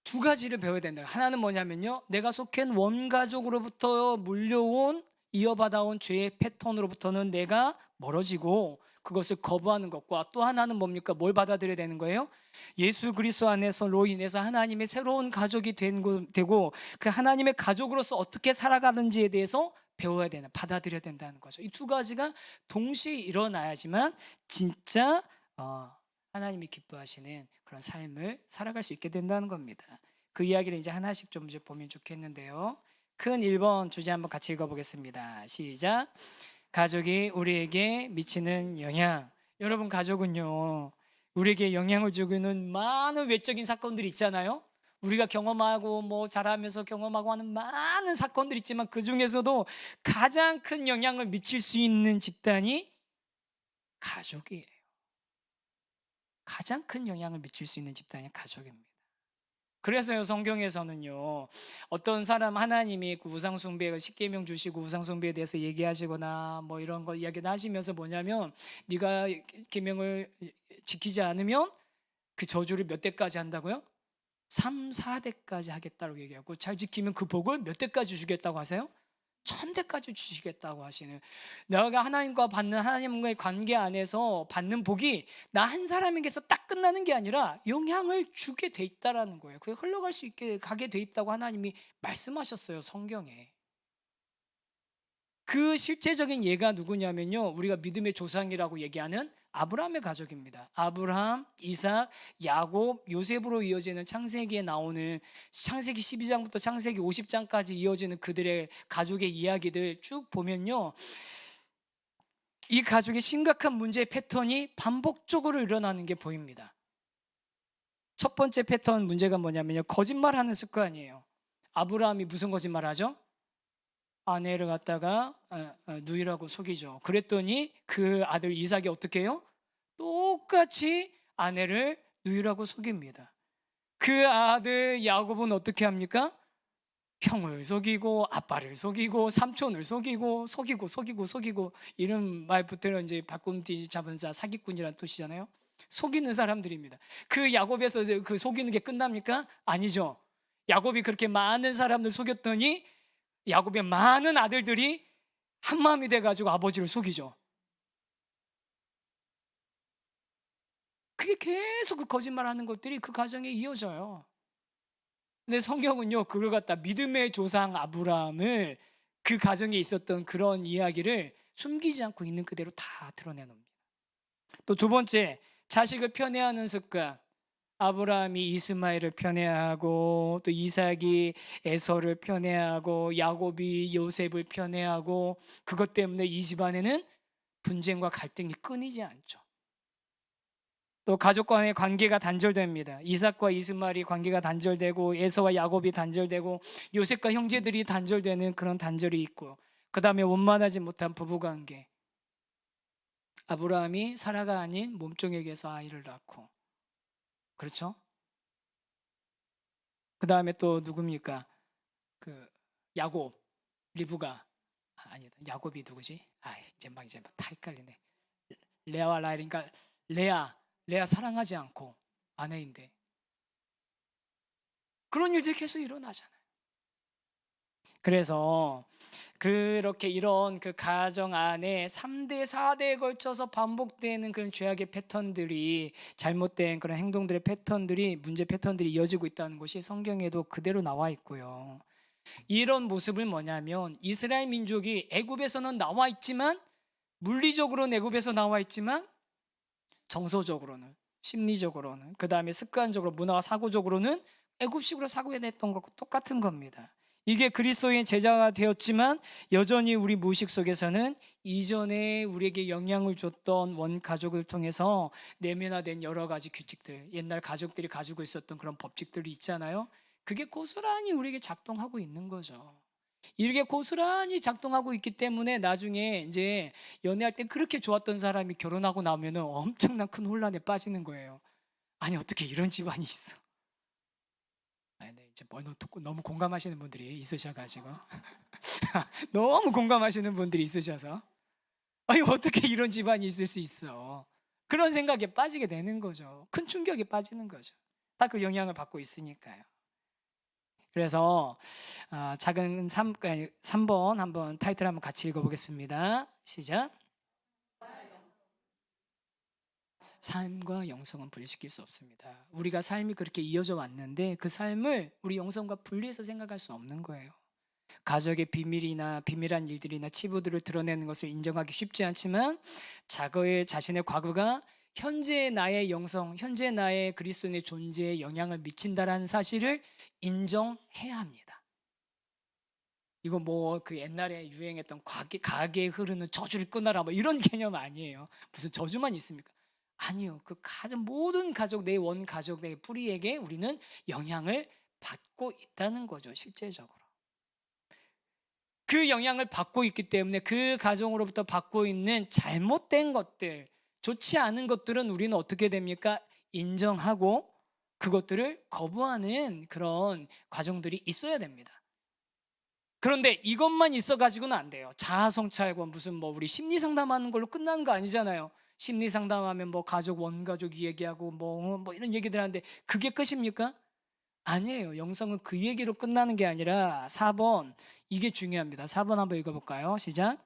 두 가지를 배워야 된다. 하나는 뭐냐면요, 내가 속한 원가족으로부터 물려온, 이어받아온 죄의 패턴으로부터는 내가 멀어지고 그것을 거부하는 것과, 또 하나는 뭡니까? 뭘 받아들여야 되는 거예요? 예수 그리스도 안에서로 인해서 하나님의 새로운 가족이 되고 그 하나님의 가족으로서 어떻게 살아가는지에 대해서 배워야 되는, 받아들여야 된다는 거죠. 이 두 가지가 동시에 일어나야지만 진짜 하나님이 기뻐하시는 그런 삶을 살아갈 수 있게 된다는 겁니다. 그 이야기를 이제 하나씩 좀 이제 보면 좋겠는데요. 큰 1번 주제 한번 같이 읽어보겠습니다. 시작. 가족이 우리에게 미치는 영향. 여러분, 가족은요, 우리에게 영향을 주고 있는 많은 외적인 사건들이 있잖아요. 우리가 경험하고 뭐 자라면서 경험하고 하는 많은 사건들이 있지만, 그 중에서도 가장 큰 영향을 미칠 수 있는 집단이 가족이에요. 가장 큰 영향을 미칠 수 있는 집단이 가족입니다. 그래서요, 성경에서는요, 어떤 사람 하나님이 그 우상숭배 십계명 주시고 우상숭배에 대해서 얘기하시거나 뭐 이런 거 이야기 하시면서 뭐냐면, 네가 계명을 지키지 않으면 그 저주를 몇 대까지 한다고요? 3, 4대까지 하겠다고 얘기하고, 잘 지키면 그 복을 몇 대까지 주겠다고 하세요? 1000대까지 주시겠다고 하시는, 내가 하나님과 받는 하나님과의 관계 안에서 받는 복이 나 한 사람에게서 딱 끝나는 게 아니라 영향을 주게 돼 있다라는 거예요. 그게 흘러갈 수 있게 가게 돼 있다고 하나님이 말씀하셨어요, 성경에. 그 실제적인 예가 누구냐면요, 우리가 믿음의 조상이라고 얘기하는 아브라함의 가족입니다. 아브라함, 이삭, 야곱, 요셉으로 이어지는 창세기에 나오는, 창세기 12장부터 창세기 50장까지 이어지는 그들의 가족의 이야기들 쭉 보면요, 이 가족의 심각한 문제의 패턴이 반복적으로 일어나는 게 보입니다. 첫 번째 패턴 문제가 뭐냐면요, 거짓말하는 습관이에요. 아브라함이 무슨 거짓말하죠? 아내를 갖다가 누이라고 속이죠. 그랬더니 그 아들 이삭이 어떻게 해요? 똑같이 아내를 누이라고 속입니다. 그 아들 야곱은 어떻게 합니까? 형을 속이고 아빠를 속이고 삼촌을 속이고 이런 말부터는 이제 바꿈뒤 잡은 자, 사기꾼이라는 뜻이잖아요. 속이는 사람들입니다. 그 야곱에서 그 속이는 게 끝납니까? 아니죠. 야곱이 그렇게 많은 사람들 속였더니 야곱의 많은 아들들이 한마음이 돼가지고 아버지를 속이죠. 그게 계속 그 거짓말하는 것들이 그 가정에 이어져요. 근데 성경은요, 그걸 갖다 믿음의 조상 아브라함을, 그 가정에 있었던 그런 이야기를 숨기지 않고 있는 그대로 다 드러내놓습니다. 또 두 번째, 자식을 편애하는 습관. 아브라함이 이스마엘을 편애하고, 또 이삭이 에서를 편애하고, 야곱이 요셉을 편애하고, 그것 때문에 이 집안에는 분쟁과 갈등이 끊이지 않죠. 또 가족 간의 관계가 단절됩니다. 이삭과 이스마엘이 관계가 단절되고, 에서와 야곱이 단절되고, 요셉과 형제들이 단절되는 그런 단절이 있고, 그 다음에 원만하지 못한 부부관계. 아브라함이 사라가 아닌 몸종에게서 아이를 낳고, 그렇죠? 그 다음에 또 누굽니까? 그 야곱, 리브가, 아니다. 야곱이 누구지? 이제 막 다 헷갈리네. 레아와 라헬, 그러니까 레아 사랑하지 않고 아내인데, 그런 일들이 계속 일어나잖아요. 그래서 그렇게 이런 그 가정 안에 3대, 4대에 걸쳐서 반복되는 그런 죄악의 패턴들이, 잘못된 그런 행동들의 패턴들이, 문제 패턴들이 이어지고 있다는 것이 성경에도 그대로 나와 있고요. 이런 모습을 뭐냐면, 이스라엘 민족이 애굽에서는 나와 있지만, 물리적으로는 애굽에서 나와 있지만, 정서적으로는, 심리적으로는, 그 다음에 습관적으로, 문화와 사고적으로는 애굽식으로 사고했던 것과 똑같은 겁니다. 이게 그리스도의 제자가 되었지만 여전히 우리 무의식 속에서는 이전에 우리에게 영향을 줬던 원가족을 통해서 내면화된 여러 가지 규칙들, 옛날 가족들이 가지고 있었던 그런 법칙들이 있잖아요. 그게 고스란히 우리에게 작동하고 있는 거죠. 이렇게 고스란히 작동하고 있기 때문에 나중에 이제 연애할 때 그렇게 좋았던 사람이 결혼하고 나면 엄청난 큰 혼란에 빠지는 거예요. 아니, 어떻게 이런 집안이 있어? 네, 이제 너무 공감하시는 분들이 있으셔가지고 너무 공감하시는 분들이 있으셔서, 아니, 어떻게 이런 집안이 있을 수 있어? 그런 생각에 빠지게 되는 거죠. 큰 충격에 빠지는 거죠. 다 그 영향을 받고 있으니까요. 그래서 작은 3번 한번 타이틀 한번 같이 읽어보겠습니다. 시작. 삶과 영성은 분리시킬 수 없습니다. 우리가 삶이 그렇게 이어져 왔는데 그 삶을 우리 영성과 분리해서 생각할 수 없는 거예요. 가족의 비밀이나 비밀한 일들이나 치부들을 드러내는 것을 인정하기 쉽지 않지만, 자신의 과거가 현재의 나의 영성, 현재 나의 그리스도인의 존재에 영향을 미친다라는 사실을 인정해야 합니다. 이거 뭐 그 옛날에 유행했던 가게에 흐르는 저주를 끊어라 뭐 이런 개념 아니에요. 무슨 저주만 있습니까? 아니요. 그 모든 가족, 내 원 가족, 내 뿌리에게 우리는 영향을 받고 있다는 거죠, 실제적으로. 그 영향을 받고 있기 때문에 그 가정으로부터 받고 있는 잘못된 것들, 좋지 않은 것들은 우리는 어떻게 됩니까? 인정하고 그것들을 거부하는 그런 과정들이 있어야 됩니다. 그런데 이것만 있어 가지고는 안 돼요. 자아 성찰과 무슨 뭐 우리 심리 상담하는 걸로 끝나는 거 아니잖아요. 심리 상담하면 뭐 가족 원가족 얘기하고 뭐 이런 얘기들 하는데 그게 끝입니까? 아니에요. 영성은 그 얘기로 끝나는 게 아니라 4번 이게 중요합니다. 4번 한번 읽어 볼까요? 시작.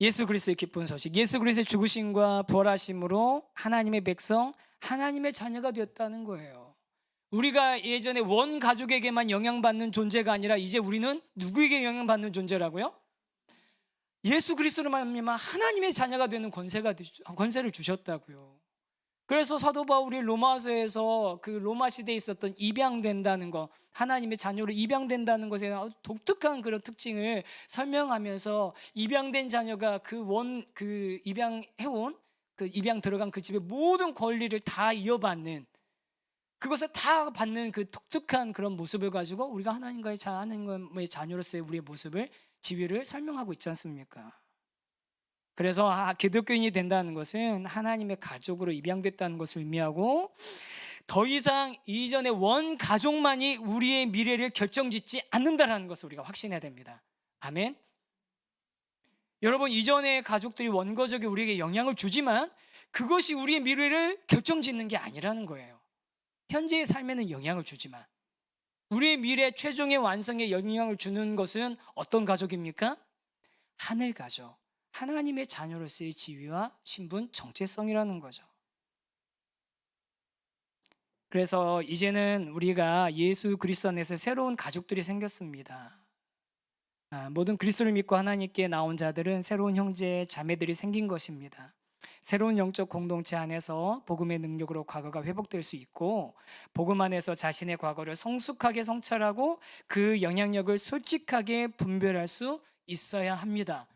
예수 그리스도의 기쁜 소식. 예수 그리스도의 죽으심과 부활하심으로 하나님의 백성, 하나님의 자녀가 되었다는 거예요. 우리가 예전에 원 가족에게만 영향받는 존재가 아니라 이제 우리는 누구에게 영향받는 존재라고요? 예수 그리스도로 말미암아 하나님의 자녀가 되는 권세를 주셨다고요. 그래서 사도 바울이 로마서에서 그 로마 시대에 있었던 입양된다는 거, 하나님의 자녀로 입양된다는 것에 대한 독특한 그런 특징을 설명하면서 입양된 자녀가 그 입양해온 그 입양 들어간 그 집의 모든 권리를 다 이어받는, 그것을 다 받는 그 독특한 그런 모습을 가지고 우리가 하나님의 자녀로서의 우리의 모습을, 지위를 설명하고 있지 않습니까? 그래서 기독교인이 된다는 것은 하나님의 가족으로 입양됐다는 것을 의미하고, 더 이상 이전의 원 가족만이 우리의 미래를 결정짓지 않는다는 것을 우리가 확신해야 됩니다. 아멘. 여러분, 이전의 가족들이 원가족이 우리에게 영향을 주지만 그것이 우리의 미래를 결정짓는 게 아니라는 거예요. 현재의 삶에는 영향을 주지만 우리의 미래 최종의 완성에 영향을 주는 것은 어떤 가족입니까? 하늘 가족, 하나님의 자녀로서의 지위와 신분, 정체성이라는 거죠. 그래서 이제는 우리가 예수 그리스도 안에서 새로운 가족들이 생겼습니다. 모든 그리스도를 믿고 하나님께 나온 자들은 새로운 형제, 자매들이 생긴 것입니다. 새로운 영적 공동체 안에서 복음의 능력으로 과거가 회복될 수 있고, 복음 안에서 자신의 과거를 성숙하게 성찰하고 그 영향력을 솔직하게 분별할 수 있어야 합니다.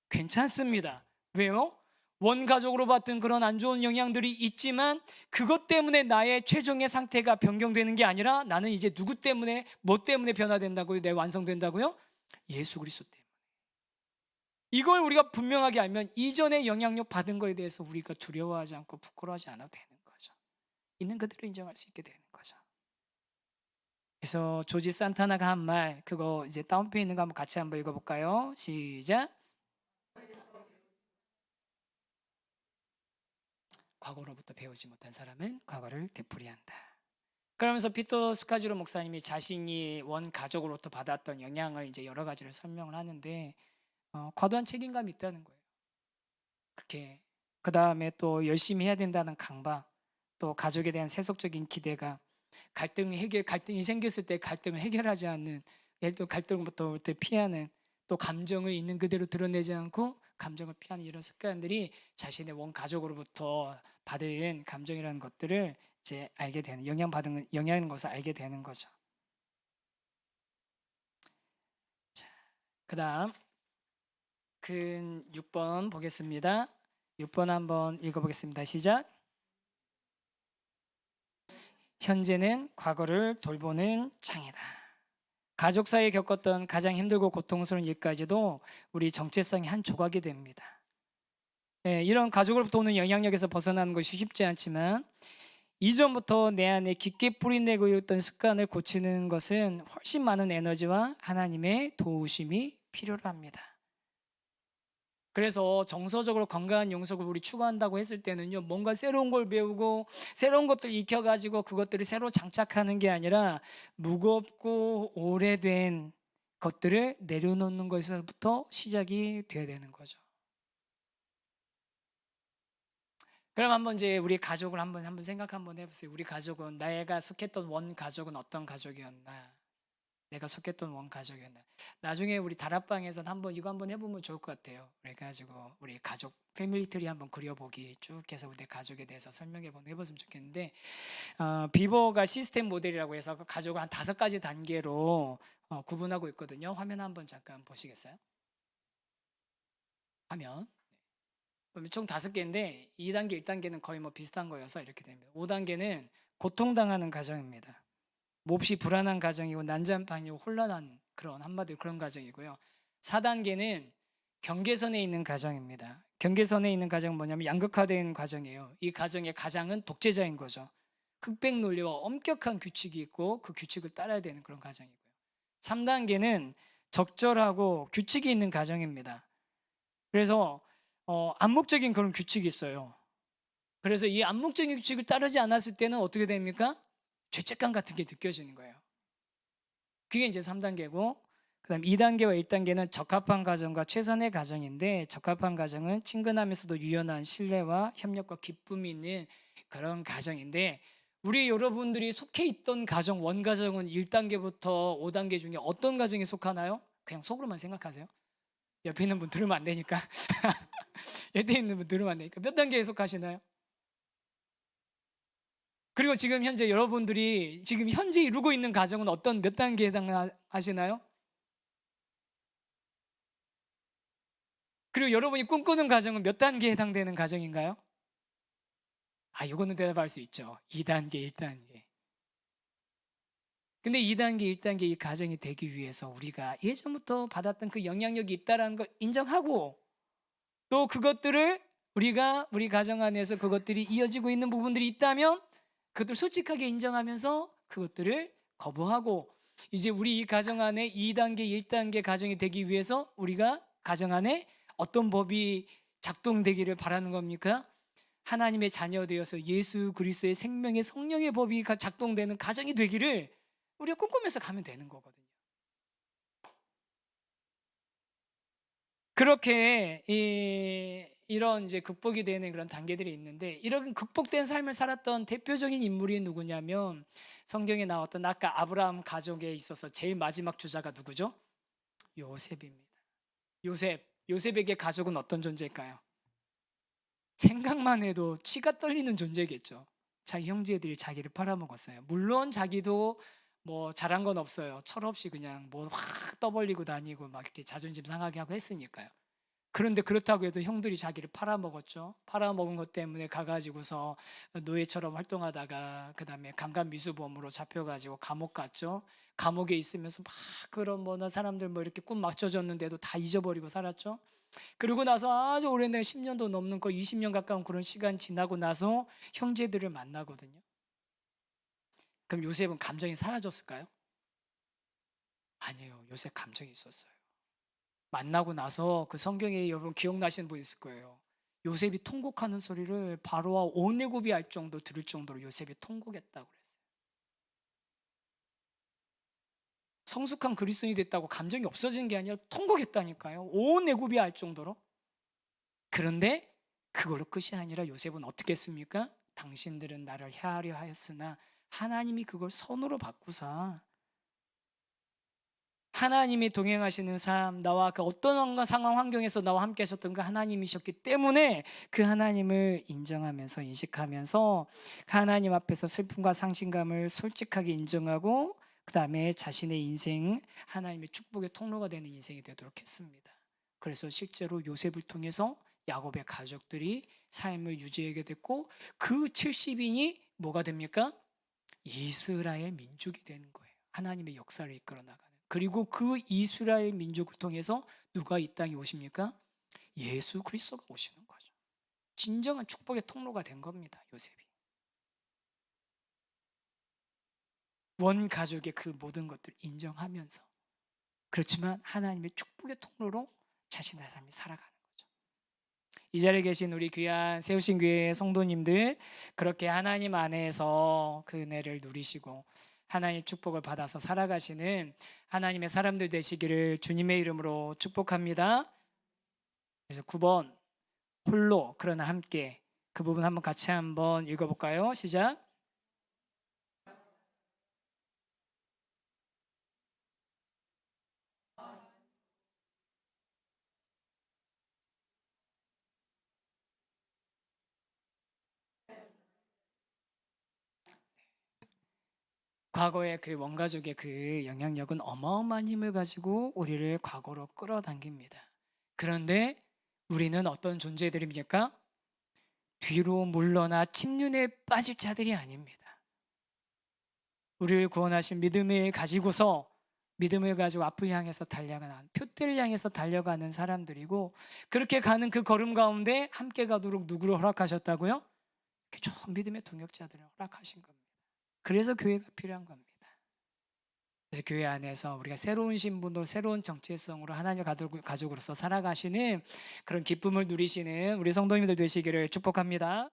괜찮습니다. 왜요? 원가족으로 봤던 그런 안 좋은 영향들이 있지만 그것 때문에 나의 최종의 상태가 변경되는 게 아니라 나는 이제 누구 때문에, 뭐 때문에 변화된다고요? 내 완성된다고요? 예수 그리스도 때문에. 이걸 우리가 분명하게 알면 이전의 영향력 받은 거에 대해서 우리가 두려워하지 않고 부끄러워하지 않아도 되는 거죠. 있는 그대로 인정할 수 있게 되는 거죠. 그래서 조지 산타나가 한 말, 그거 이제 다운표에 있는 거 한번 같이 한번 읽어볼까요? 시작. 과거로부터 배우지 못한 사람은 과거를 되풀이한다. 그러면서 피터 스카지로 목사님이 자신이 원 가족으로부터 받았던 영향을 이제 여러 가지를 설명을 하는데, 과도한 책임감이 있다는 거예요. 그렇게 그 다음에 또 열심히 해야 된다는 강박, 또 가족에 대한 세속적인 기대가, 갈등이 생겼을 때 갈등을 해결하지 않는, 예를 들어 갈등부터 피하는, 또 감정을 있는 그대로 드러내지 않고 감정을 피하는 이런 습관들이 자신의 원 가족으로부터 받은 감정이라는 것들을 이제 알게 되는, 영향하는 것을 알게 되는 거죠. 그다음 큰 6번 보겠습니다. 6번 한번 읽어보겠습니다. 시작. 현재는 과거를 돌보는 장이다. 가족 사이에 겪었던 가장 힘들고 고통스러운 일까지도 우리 정체성의 한 조각이 됩니다. 이런 가족으로부터 오는 영향력에서 벗어나는 것이 쉽지 않지만 이전부터 내 안에 깊게 뿌리내고 있던 습관을 고치는 것은 훨씬 많은 에너지와 하나님의 도우심이 필요로 합니다. 그래서 정서적으로 건강한 영성을 우리 추구한다고 했을 때는요, 뭔가 새로운 걸 배우고 새로운 것들 익혀가지고 그것들을 새로 장착하는 게 아니라 무겁고 오래된 것들을 내려놓는 것에서부터 시작이 돼야 되는 거죠. 그럼 한번 이제 우리 가족을 한번 생각 한번 해보세요. 우리 가족은, 내가 속했던 원 가족은 어떤 가족이었나? 내가 속했던 원 가족이었나? 나중에 우리 다락방에서 이거 한번 해보면 좋을 것 같아요. 그래가지고 우리 가족 패밀리 트리 한번 그려보기 쭉 해서 우리 가족에 대해서 해봤으면 좋겠는데, 비버가 시스템 모델이라고 해서 그 가족을 한 5가지 단계로 구분하고 있거든요. 화면 한번 잠깐 보시겠어요? 화면. 그럼 총 5개인데 2단계, 1단계는 거의 뭐 비슷한 거여서 이렇게 됩니다. 5단계는 고통당하는 가정입니다. 몹시 불안한 가정이고 난장판이고 혼란한, 그런 한마디로 그런 가정이고요. 4단계는 경계선에 있는 가정입니다. 경계선에 있는 가정은 뭐냐면 양극화된 가정이에요. 이 가정의 가장은 독재자인 거죠. 흑백 논리와 엄격한 규칙이 있고 그 규칙을 따라야 되는 그런 가정이고요. 3단계는 적절하고 규칙이 있는 가정입니다. 그래서 암묵적인 그런 규칙이 있어요. 그래서 이 암묵적인 규칙을 따르지 않았을 때는 어떻게 됩니까? 죄책감 같은 게 느껴지는 거예요. 그게 이제 3단계고, 그다음 2단계와 1단계는 적합한 가정과 최선의 가정인데, 적합한 가정은 친근하면서도 유연한 신뢰와 협력과 기쁨이 있는 그런 가정인데, 우리 여러분들이 속해 있던 가정, 원가정은 1단계부터 5단계 중에 어떤 가정에 속하나요? 그냥 속으로만 생각하세요. 옆에 있는 분 들으면 안 되니까. 옆에 있는 분 들으면 안 되니까. 몇 단계에 속하시나요? 그리고 지금 현재 여러분들이 지금 현재 이루고 있는 가정은 어떤 몇 단계에 해당하시나요? 그리고 여러분이 꿈꾸는 가정은 몇 단계에 해당되는 가정인가요? 이거는 대답할 수 있죠. 2단계, 1단계. 근데 2단계, 1단계 이 가정이 되기 위해서 우리가 예전부터 받았던 그 영향력이 있다는 걸 인정하고 또 그것들을 우리가 우리 가정 안에서 그것들이 이어지고 있는 부분들이 있다면 그것들 솔직하게 인정하면서 그것들을 거부하고 이제 우리 이 가정 안에 2단계, 1단계 가정이 되기 위해서 우리가 가정 안에 어떤 법이 작동되기를 바라는 겁니까? 하나님의 자녀 되어서 예수 그리스도의 생명의 성령의 법이 작동되는 가정이 되기를 우리가 꿈꾸면서 가면 되는 거거든요. 그렇게 이런 이제 극복이 되는 그런 단계들이 있는데 이런 극복된 삶을 살았던 대표적인 인물이 누구냐면 성경에 나왔던 아까 아브라함 가족에 있어서 제일 마지막 주자가 누구죠? 요셉입니다. 요셉에게 가족은 어떤 존재일까요? 생각만 해도 치가 떨리는 존재겠죠. 자기 형제들이 자기를 팔아먹었어요. 물론 자기도 뭐 잘한 건 없어요. 철없이 그냥 뭐 확 떠벌리고 다니고 막 이렇게 자존심 상하게 하고 했으니까요. 그런데 그렇다고 해도 형들이 자기를 팔아먹었죠. 팔아먹은 것 때문에 가가지고서 노예처럼 활동하다가 그 다음에 강간미수범으로 잡혀가지고 감옥 갔죠. 감옥에 있으면서 막 그런 뭐나 사람들 뭐 이렇게 꿈 맞춰줬는데도 다 잊어버리고 살았죠. 그리고 나서 아주 오랜 10년도 넘는 거 20년 가까운 그런 시간 지나고 나서 형제들을 만나거든요. 그럼 요셉은 감정이 사라졌을까요? 아니에요. 요셉 감정이 있었어요. 만나고 나서 그 성경에 여러분 기억나시는 분 있을 거예요. 요셉이 통곡하는 소리를 바로와 온 애굽이 알 정도 들을 정도로 요셉이 통곡했다고 그랬어요. 성숙한 그리스도인이 됐다고 감정이 없어지는 게 아니라 통곡했다니까요. 온 애굽이 알 정도로. 그런데 그걸로 끝이 아니라 요셉은 어떻게 했습니까? 당신들은 나를 해하려 하였으나 하나님이 그걸 선으로 바꾸사 하나님이 동행하시는 삶, 나와 그 어떤 상황 환경에서 나와 함께 하셨던 그 하나님이셨기 때문에 그 하나님을 인정하면서 인식하면서 하나님 앞에서 슬픔과 상실감을 솔직하게 인정하고 그 다음에 자신의 인생 하나님의 축복의 통로가 되는 인생이 되도록 했습니다. 그래서 실제로 요셉을 통해서 야곱의 가족들이 삶을 유지하게 됐고 그 70인이 뭐가 됩니까? 이스라엘 민족이 되는 거예요. 하나님의 역사를 이끌어 나가는. 그리고 그 이스라엘 민족을 통해서 누가 이 땅에 오십니까? 예수 그리스도가 오시는 거죠. 진정한 축복의 통로가 된 겁니다. 요셉이. 원 가족의 그 모든 것들을 인정하면서 그렇지만 하나님의 축복의 통로로 자신의 삶이 살아가는 거죠. 이 자리에 계신 우리 귀한 세우신 교회 성도님들 그렇게 하나님 안에서 그 은혜를 누리시고 하나님의 축복을 받아서 살아가시는 하나님의 사람들 되시기를 주님의 이름으로 축복합니다. 그래서 9번 홀로 그러나 함께 그 부분 한번 같이 한번 읽어볼까요? 시작. 과거의 그 원가족의 그 영향력은 어마어마한 힘을 가지고 우리를 과거로 끌어당깁니다. 그런데 우리는 어떤 존재들입니까? 뒤로 물러나 침륜에 빠질 자들이 아닙니다. 우리를 구원하신 믿음을 가지고서 믿음을 가지고 앞을 향해서 달려가는 표대를 향해서 달려가는 사람들이고 그렇게 가는 그 걸음 가운데 함께 가도록 누구를 허락하셨다고요? 이렇게 좋은 믿음의 동역자들을 허락하신 겁니다. 그래서 교회가 필요한 겁니다. 네, 교회 안에서 우리가 새로운 신분으로 새로운 정체성으로 하나님의 가족으로서 살아가시는 그런 기쁨을 누리시는 우리 성도님들 되시기를 축복합니다.